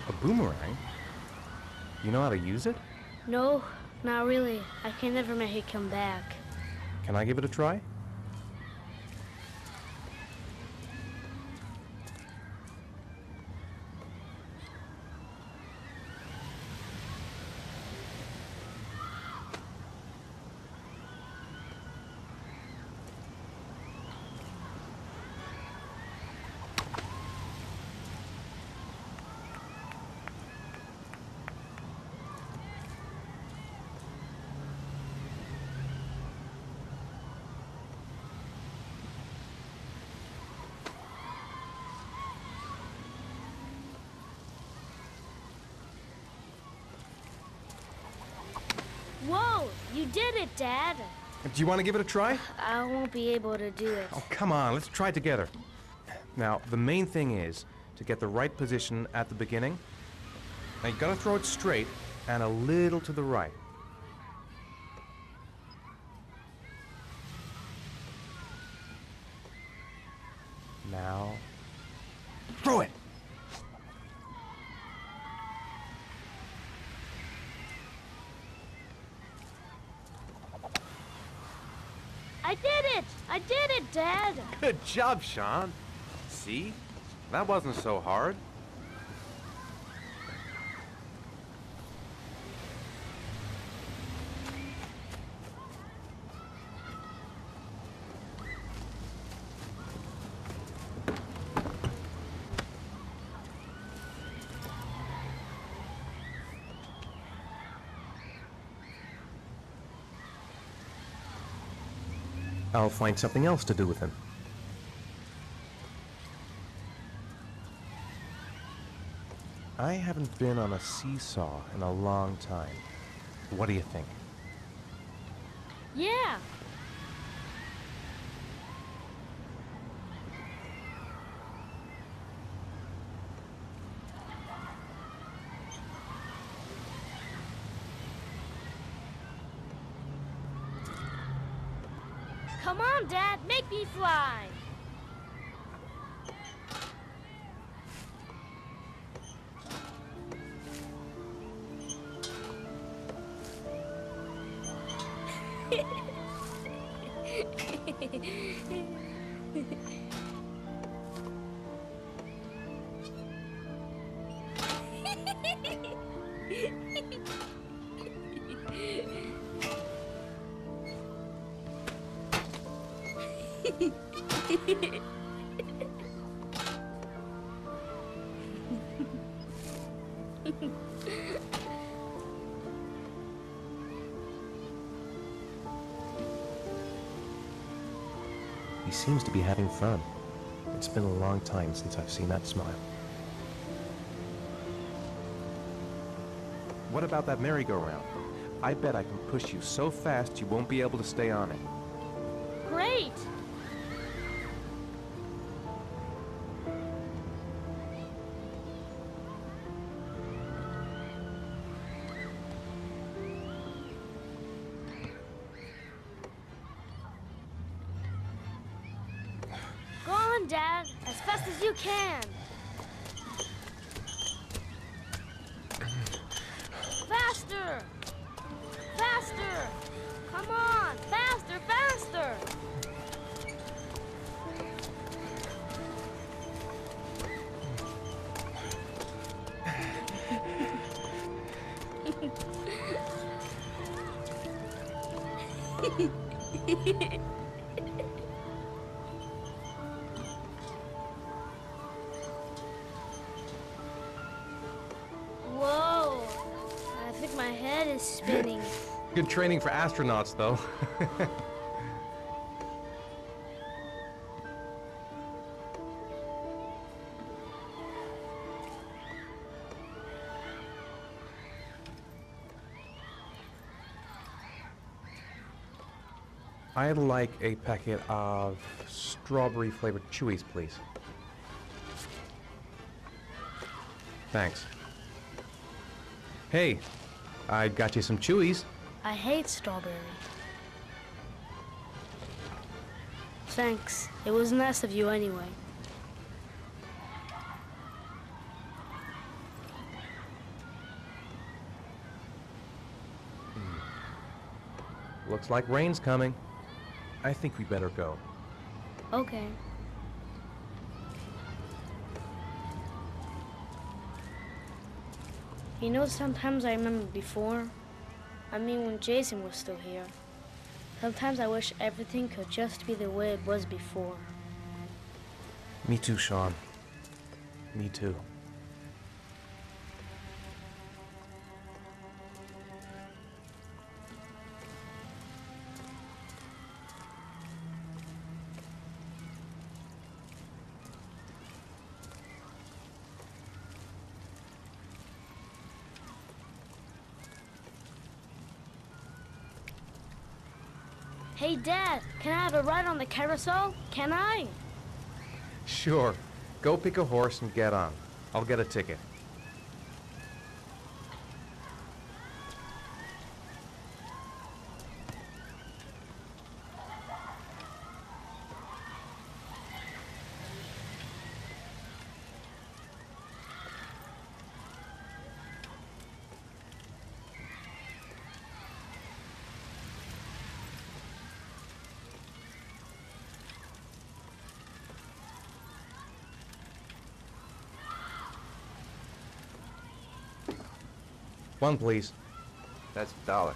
A boomerang? You know how to use it? No, not really. I can never make it come back. Can I give it a try? Whoa! You did it, Dad! Do you want to give it a try? I won't be able to do it. Oh, come on, let's try it together. Now, the main thing is to get the right position at the beginning. Now, you gotta throw it straight and a little to the right. Now, throw it! I did it! I did it, Dad! Good job, Shaun. See? That wasn't so hard. I'll find something else to do with him. I haven't been on a seesaw in a long time. What do you think? Yeah! Come on, Dad, make me fly. He seems to be having fun. It's been a long time since I've seen that smile. What about that merry-go-round? I bet I can push you so fast you won't be able to stay on it. Great! Go on, Dad, as fast as you can. Faster! Faster! Come on! Faster, faster! Whoa! I think my head is spinning. Good training for astronauts, though. I'd like a packet of strawberry-flavored chewies, please. Thanks. Hey, I got you some chewies. I hate strawberry. Thanks. It was nice of you anyway. Looks like rain's coming. I think we better go. Okay. You know, sometimes I remember before. I mean, when Jason was still here. Sometimes I wish everything could just be the way it was before. Me too, Shaun. Me too. Hey, Dad, can I have a ride on the carousel? Can I? Sure. Go pick a horse and get on. I'll get a ticket. One, please. That's $1.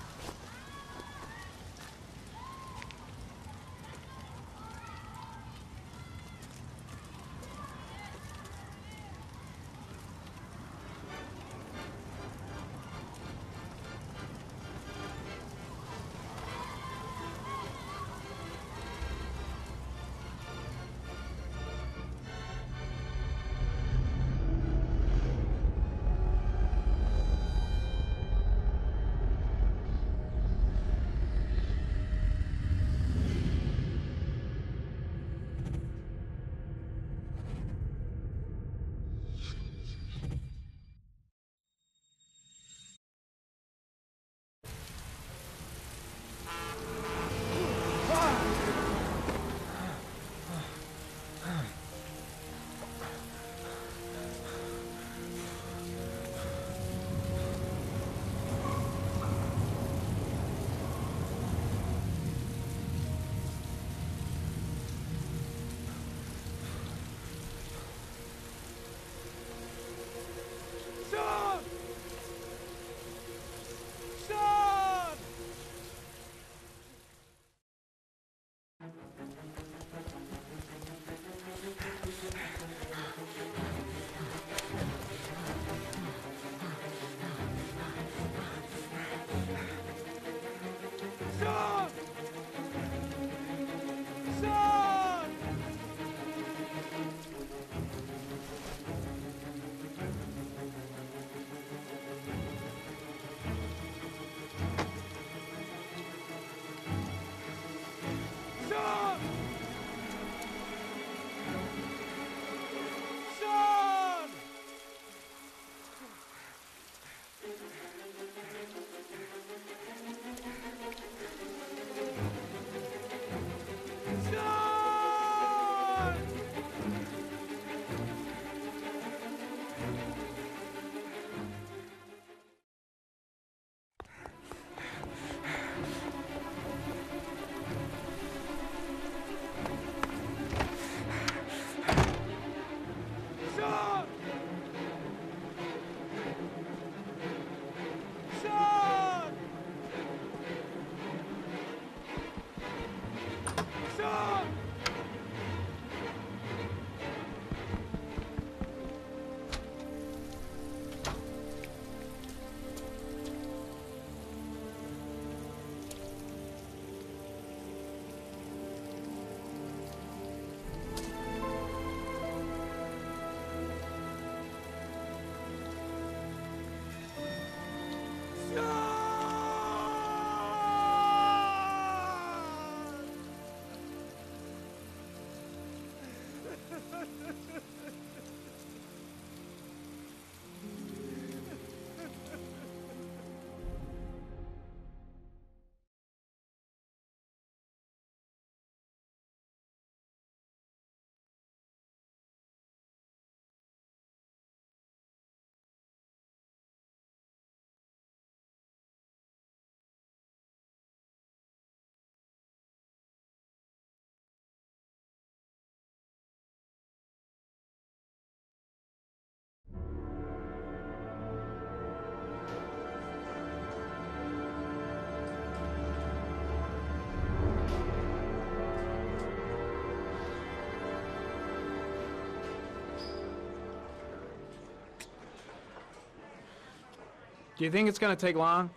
Do you think it's gonna take long?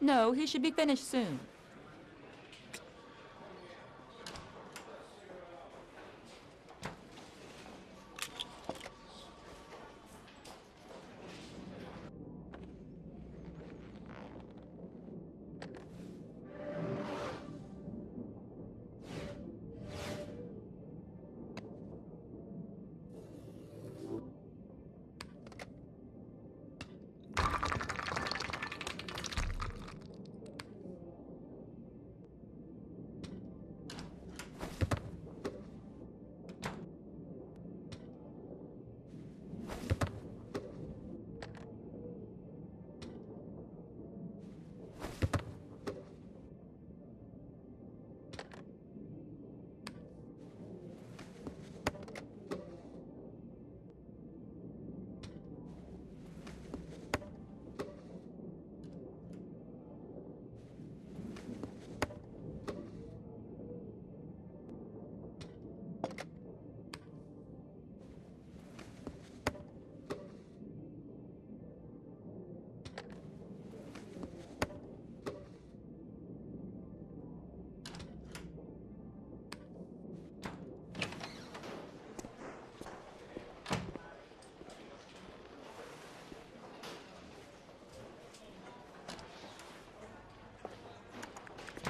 No, he should be finished soon.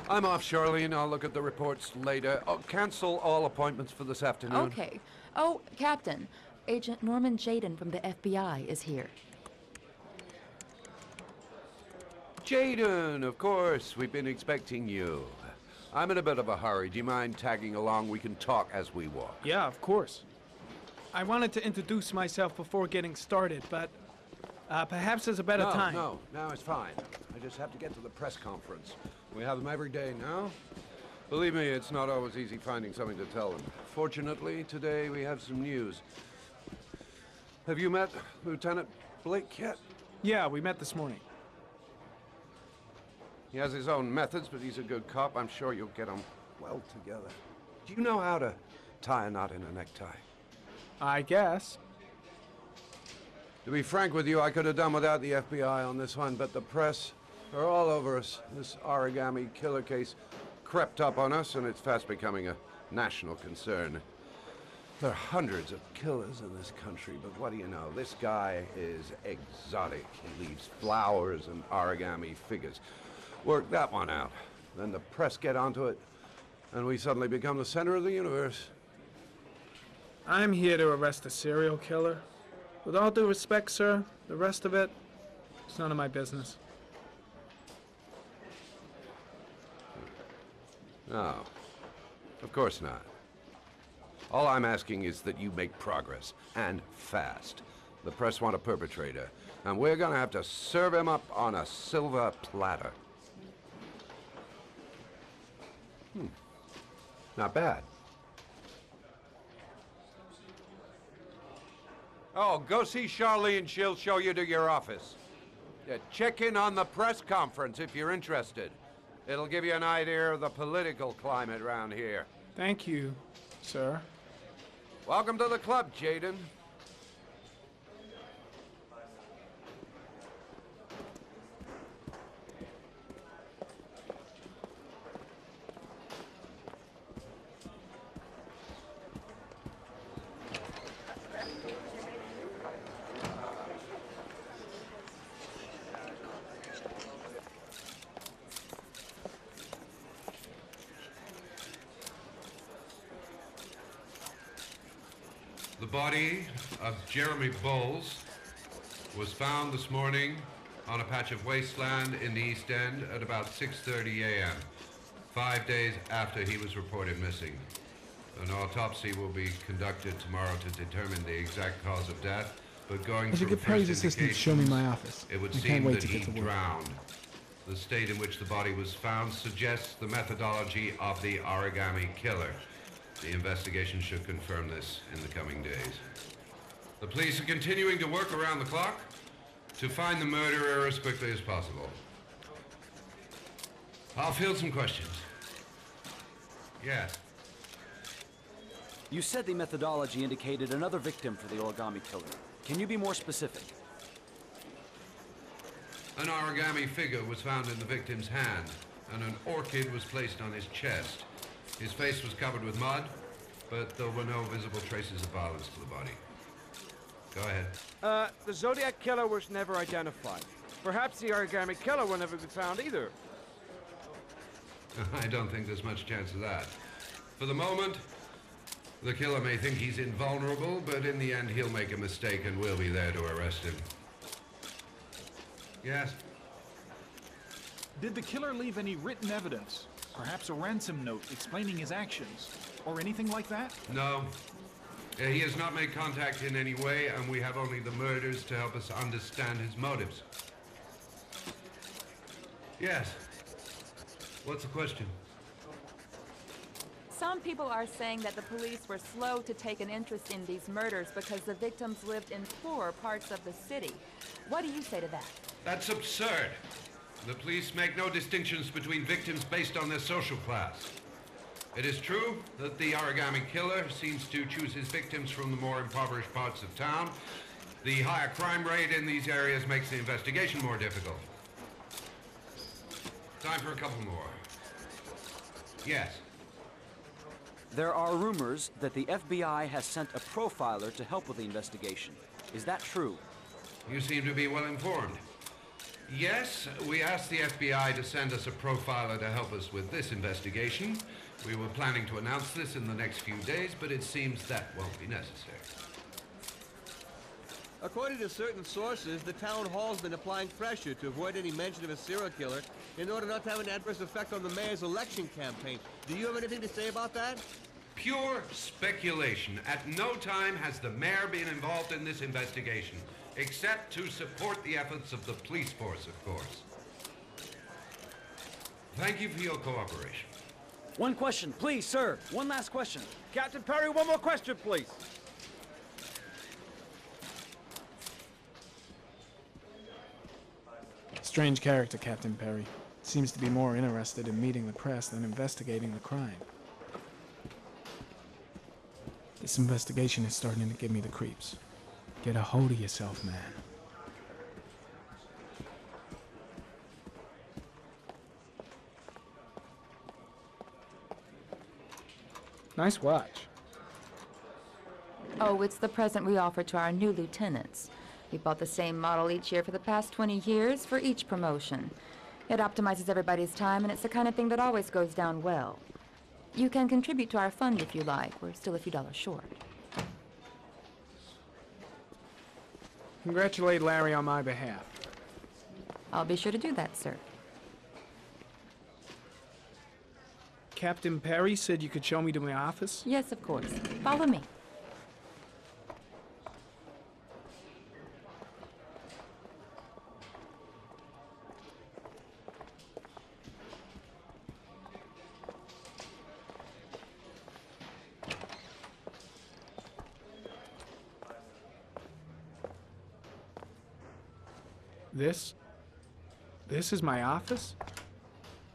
I'm off, Charlene. I'll look at the reports later. Oh, cancel all appointments for this afternoon. Okay. Oh, Captain, Agent Norman Jaden from the FBI is here. Jaden, of course. We've been expecting you. I'm in a bit of a hurry. Do you mind tagging along? We can talk as we walk. Yeah, of course. I wanted to introduce myself before getting started, but perhaps there's a better time. No, it's fine. I just have to get to the press conference. We have them every day now. Believe me, it's not always easy finding something to tell them. Fortunately, today we have some news. Have you met Lieutenant Blake yet? Yeah, we met this morning. He has his own methods, but he's a good cop. I'm sure you'll get on well together. Do you know how to tie a knot in a necktie? I guess. To be frank with you, I could have done without the FBI on this one, but the press are all over us. This origami killer case crept up on us, and it's fast becoming a national concern. There are hundreds of killers in this country, but what do you know? This guy is exotic. He leaves flowers and origami figures. Work that one out. Then the press get onto it, and we suddenly become the center of the universe. I'm here to arrest a serial killer. With all due respect, sir, the rest of it, it's none of my business. No, of course not. All I'm asking is that you make progress, and fast. The press want a perpetrator, and we're gonna have to serve him up on a silver platter. Not bad. Oh, go see Charlene. She'll show you to your office. Yeah, check in on the press conference if you're interested. It'll give you an idea of the political climate around here. Thank you, sir. Welcome to the club, Jaden. The body of Jeremy Bowles was found this morning on a patch of wasteland in the East End at about 6:30 a.m., 5 days after he was reported missing. An autopsy will be conducted tomorrow to determine the exact cause of death, but going If you through could praise first assistant, show me my indications, office. it would I can't seem wait that to he get to work. drowned. The state in which the body was found suggests the methodology of the origami killer. The investigation should confirm this in the coming days. The police are continuing to work around the clock to find the murderer as quickly as possible. I'll field some questions. Yes. You said the methodology indicated another victim for the origami killer. Can you be more specific? An origami figure was found in the victim's hand, and an orchid was placed on his chest. His face was covered with mud, but there were no visible traces of violence to the body. Go ahead. The Zodiac Killer was never identified. Perhaps the origami killer will never be found either. I don't think there's much chance of that. For the moment, the killer may think he's invulnerable, but in the end he'll make a mistake and we'll be there to arrest him. Yes? Did the killer leave any written evidence? Perhaps a ransom note explaining his actions? Or anything like that? No. He has not made contact in any way, and we have only the murders to help us understand his motives. Yes. What's the question? Some people are saying that the police were slow to take an interest in these murders because the victims lived in poorer parts of the city. What do you say to that? That's absurd. The police make no distinctions between victims based on their social class. It is true that the origami killer seems to choose his victims from the more impoverished parts of town. The higher crime rate in these areas makes the investigation more difficult. Time for a couple more. Yes. There are rumors that the FBI has sent a profiler to help with the investigation. Is that true? You seem to be well informed. Yes, we asked the FBI to send us a profiler to help us with this investigation. We were planning to announce this in the next few days, but it seems that won't be necessary. According to certain sources, the town hall's been applying pressure to avoid any mention of a serial killer in order not to have an adverse effect on the mayor's election campaign. Do you have anything to say about that? Pure speculation. At no time has the mayor been involved in this investigation, except to support the efforts of the police force, of course. Thank you for your cooperation. One question, please, sir. One last question. Captain Perry, one more question, please. Strange character, Captain Perry. Seems to be more interested in meeting the press than investigating the crime. This investigation is starting to give me the creeps. Get a hold of yourself, man. Nice watch. Oh, it's the present we offer to our new lieutenants. We bought the same model each year for the past 20 years for each promotion. It optimizes everybody's time, and it's the kind of thing that always goes down well. You can contribute to our fund if you like. We're still a few dollars short. Congratulate Larry on my behalf. I'll be sure to do that, sir. Captain Perry said you could show me to my office? Yes, of course. Follow me. This is my office?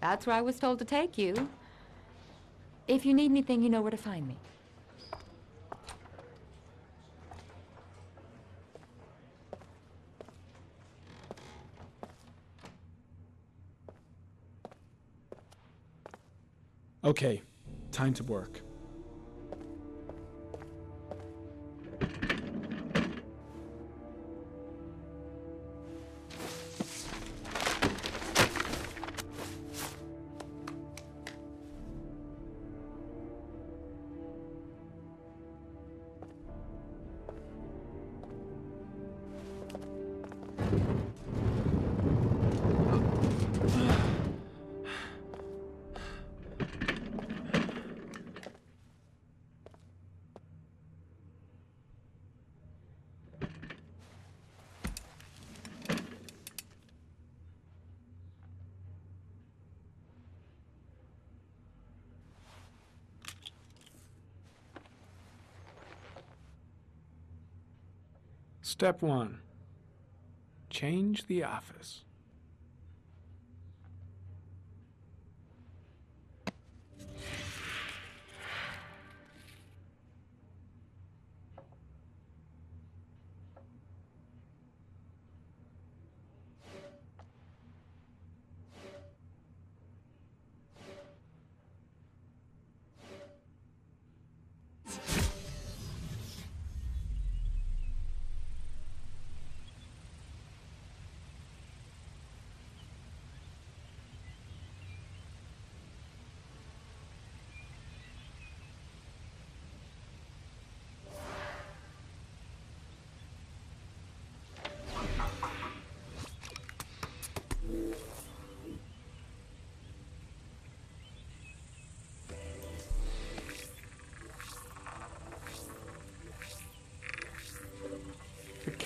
That's where I was told to take you. If you need anything, you know where to find me. Okay, time to work. Step 1. Change the office.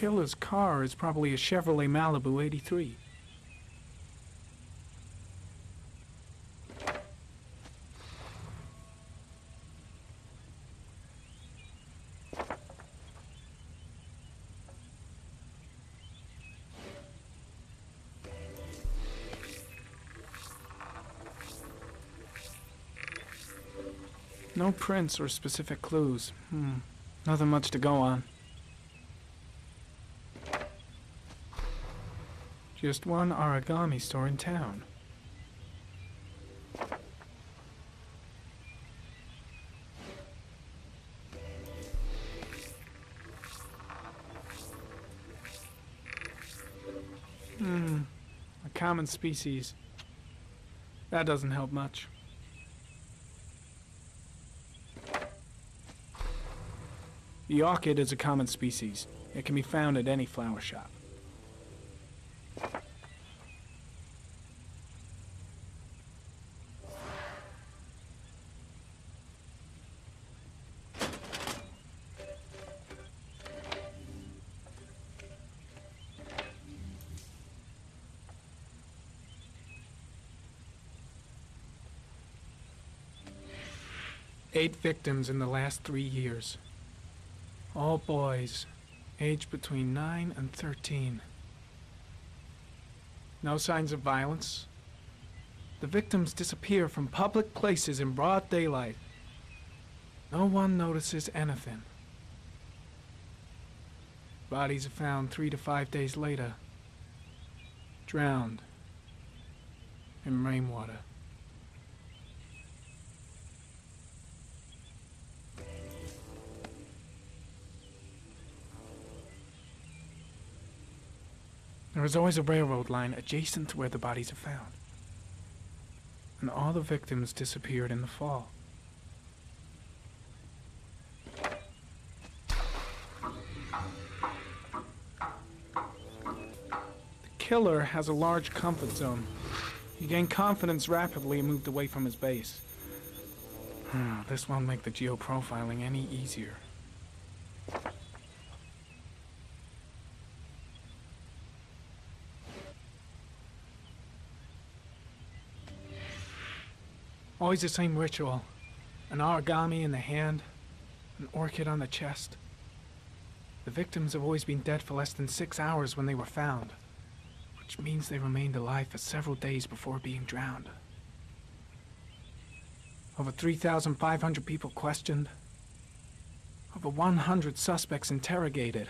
killer's car is probably a Chevrolet Malibu 83. No prints or specific clues. Nothing much to go on. Just one origami store in town. A common species. That doesn't help much. The orchid is a common species. It can be found at any flower shop. Eight victims in the last 3 years. All boys, aged between 9 and 13. No signs of violence. The victims disappear from public places in broad daylight. No one notices anything. Bodies are found 3 to 5 days later, drowned in rainwater. There is always a railroad line adjacent to where the bodies are found. And all the victims disappeared in the fall. The killer has a large comfort zone. He gained confidence rapidly and moved away from his base. This won't make the geoprofiling any easier. Always the same ritual. An origami in the hand, an orchid on the chest. The victims have always been dead for less than 6 hours when they were found, which means they remained alive for several days before being drowned. Over 3,500 people questioned. Over 100 suspects interrogated.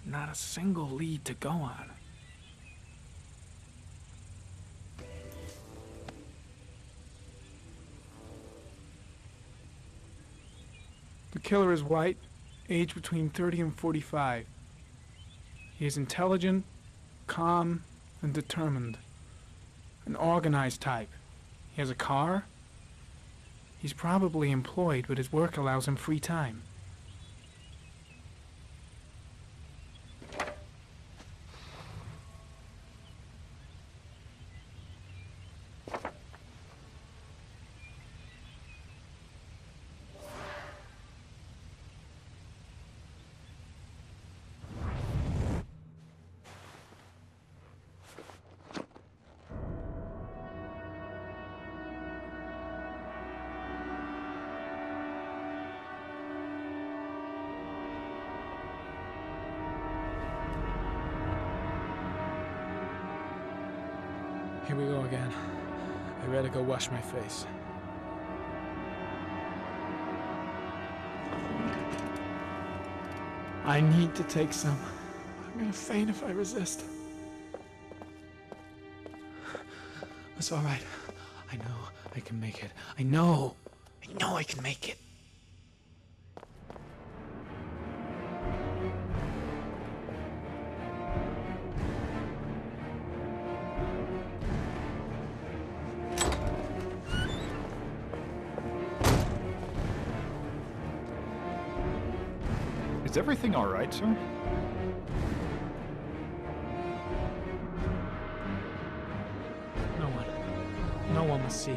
Not a single lead to go on. The killer is white, aged between 30 and 45. He is intelligent, calm, and determined. An organized type. He has a car. He's probably employed, but his work allows him free time. Here we go again. I better go wash my face. I need to take some. I'm gonna faint if I resist. It's all right. I know I can make it. I know I can make it. Is everything all right, sir? No one will see.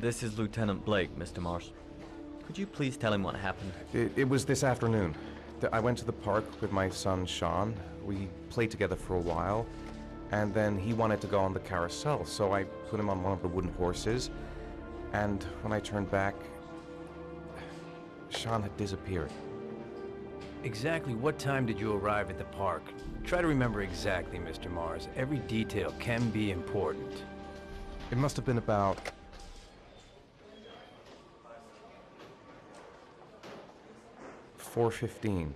This is Lieutenant Blake, Mr. Morse. Could you please tell him what happened? It was this afternoon. I went to the park with my son, Shaun. We played together for a while, and then he wanted to go on the carousel, so I put him on one of the wooden horses, and when I turned back, Shaun had disappeared. Exactly what time did you arrive at the park? Try to remember exactly, Mr. Mars. Every detail can be important. It must have been about 4:15.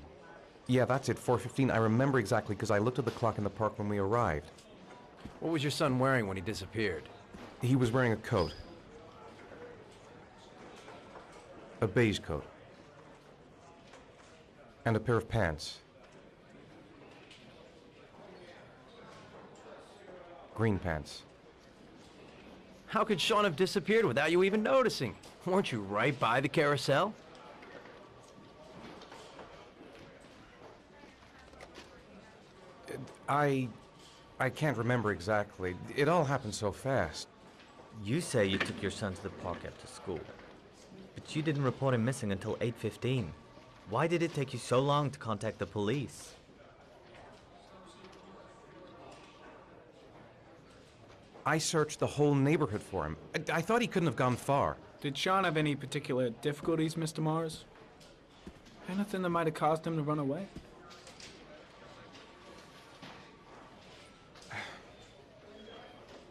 Yeah, that's it, 4:15. I remember exactly because I looked at the clock in the park when we arrived. What was your son wearing when he disappeared? He was wearing a coat. A beige coat. And a pair of pants. Green pants. How could Shaun have disappeared without you even noticing? Weren't you right by the carousel? I can't remember exactly. It all happened so fast. You say you took your son to the park after school, but you didn't report him missing until 8:15. Why did it take you so long to contact the police? I searched the whole neighborhood for him. I thought he couldn't have gone far. Did Shaun have any particular difficulties, Mr. Mars? Anything that might have caused him to run away?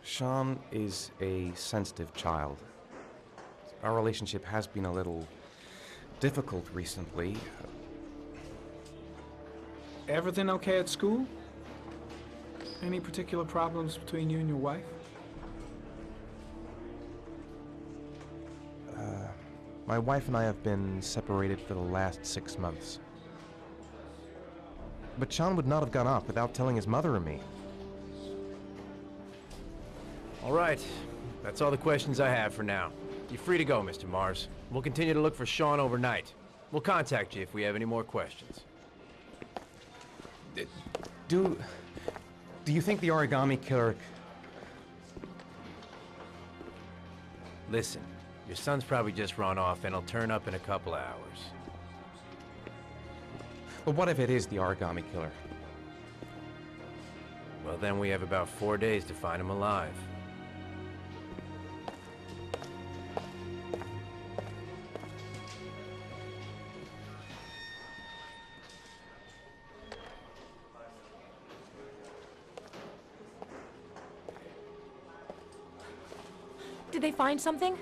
Shaun is a sensitive child. Our relationship has been a little difficult recently. Everything okay at school? Any particular problems between you and your wife? My wife and I have been separated for the last 6 months. But Shaun would not have gone off without telling his mother or me. All right. That's all the questions I have for now. You're free to go, Mr. Mars. We'll continue to look for Shaun overnight. We'll contact you if we have any more questions. Do you think the origami killer... Listen, your son's probably just run off and he'll turn up in a couple of hours. But what if it is the origami killer? Well, then we have about 4 days to find him alive. Did they find something?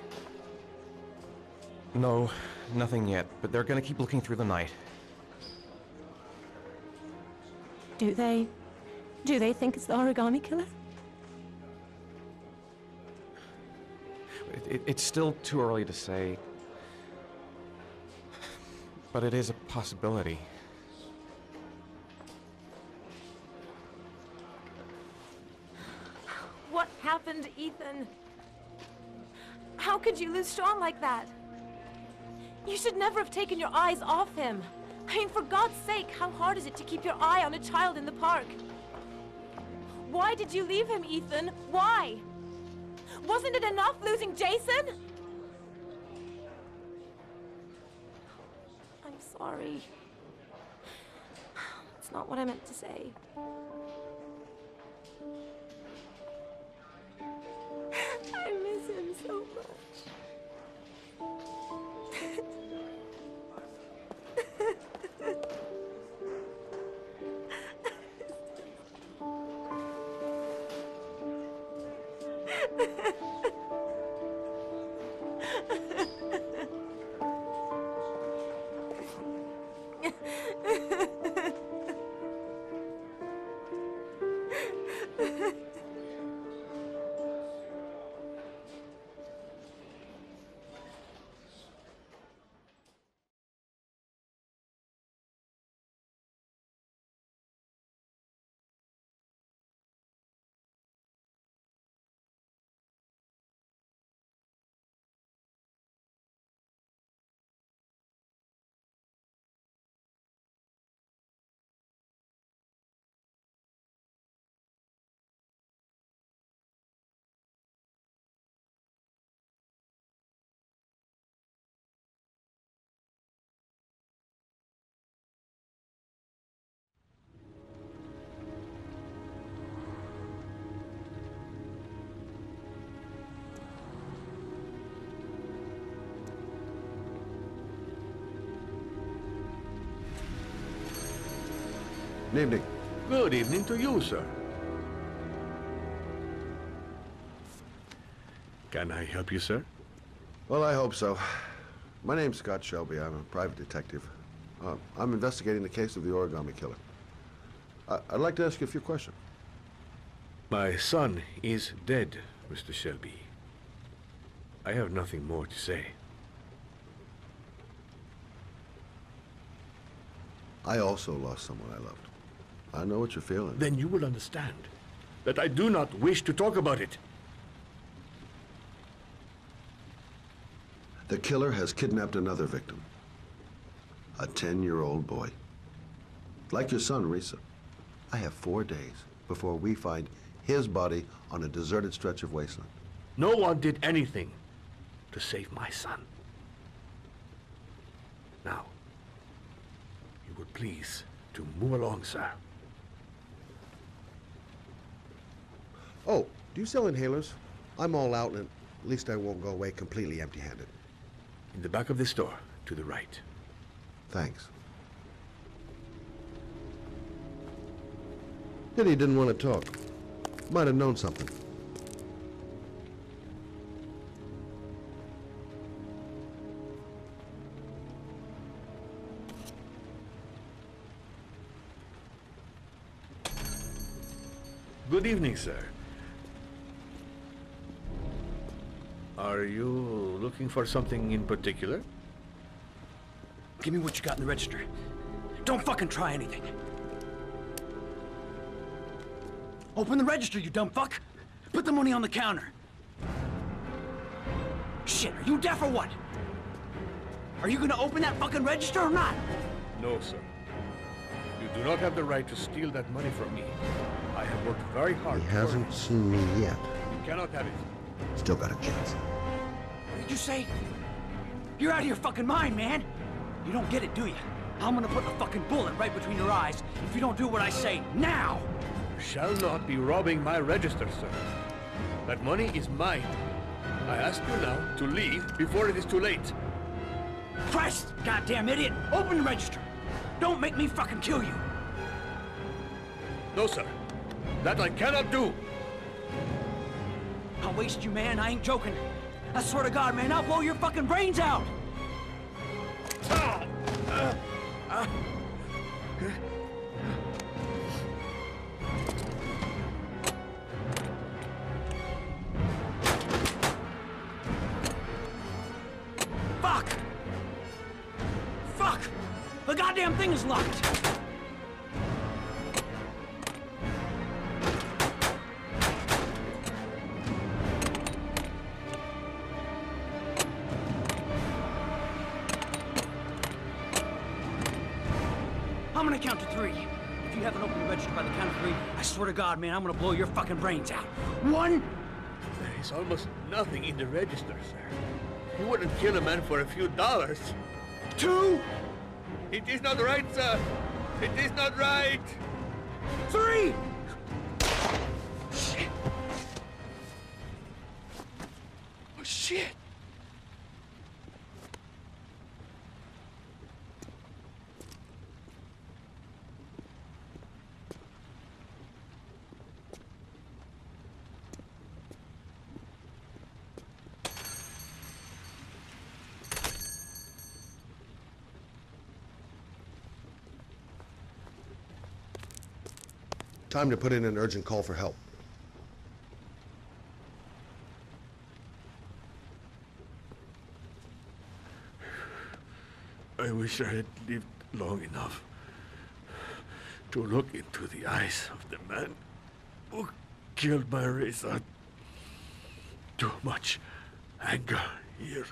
No, nothing yet, but they're gonna keep looking through the night. Do they think it's the origami killer? It's still too early to say, but it is a possibility. What happened, Ethan? How could you lose Shaun like that? You should never have taken your eyes off him. I mean, for God's sake, how hard is it to keep your eye on a child in the park? Why did you leave him, Ethan? Why? Wasn't it enough losing Jason? I'm sorry. It's not what I meant to say. I miss him so much. Good evening. Good evening to you, sir. Can I help you, sir? Well, I hope so. My name's Scott Shelby. I'm a private detective. I'm investigating the case of the origami killer. I'd like to ask you a few questions. My son is dead, Mr. Shelby. I have nothing more to say. I also lost someone I loved. I know what you're feeling. Then you will understand that I do not wish to talk about it. The killer has kidnapped another victim. A 10-year-old boy. Like your son, Risa. I have 4 days before we find his body on a deserted stretch of wasteland. No one did anything to save my son. Now, you would please to move along, sir. Oh, do you sell inhalers? I'm all out, and at least I won't go away completely empty-handed. In the back of the store, to the right. Thanks. Pity he didn't want to talk. Might have known something. Good evening, sir. Are you looking for something in particular? Give me what you got in the register. Don't fucking try anything. Open the register, you dumb fuck! Put the money on the counter! Shit, are you deaf or what? Are you gonna open that fucking register or not? No, sir. You do not have the right to steal that money from me. I have worked very hard. He hasn't seen me yet. You cannot have it. Still got a chance. What did you say? You're out of your fucking mind, man! You don't get it, do you? I'm gonna put a fucking bullet right between your eyes if you don't do what I say now! You shall not be robbing my register, sir. That money is mine. I ask you now to leave before it is too late. Christ, goddamn idiot! Open the register! Don't make me fucking kill you! No, sir. That I cannot do! I'll waste you, man. I ain't joking. I swear to God, man, I'll blow your fucking brains out! Fuck! Fuck! The goddamn thing is locked! I'm gonna count to 3. If you haven't opened the register by the count of 3, I swear to God, man, I'm gonna blow your fucking brains out. 1! There is almost nothing in the register, sir. You wouldn't kill a man for a few dollars. 2! It is not right, sir. It is not right. 3! Shit. Oh, shit. Time to put in an urgent call for help. I wish I had lived long enough to look into the eyes of the man who killed my Risa. Too much anger here.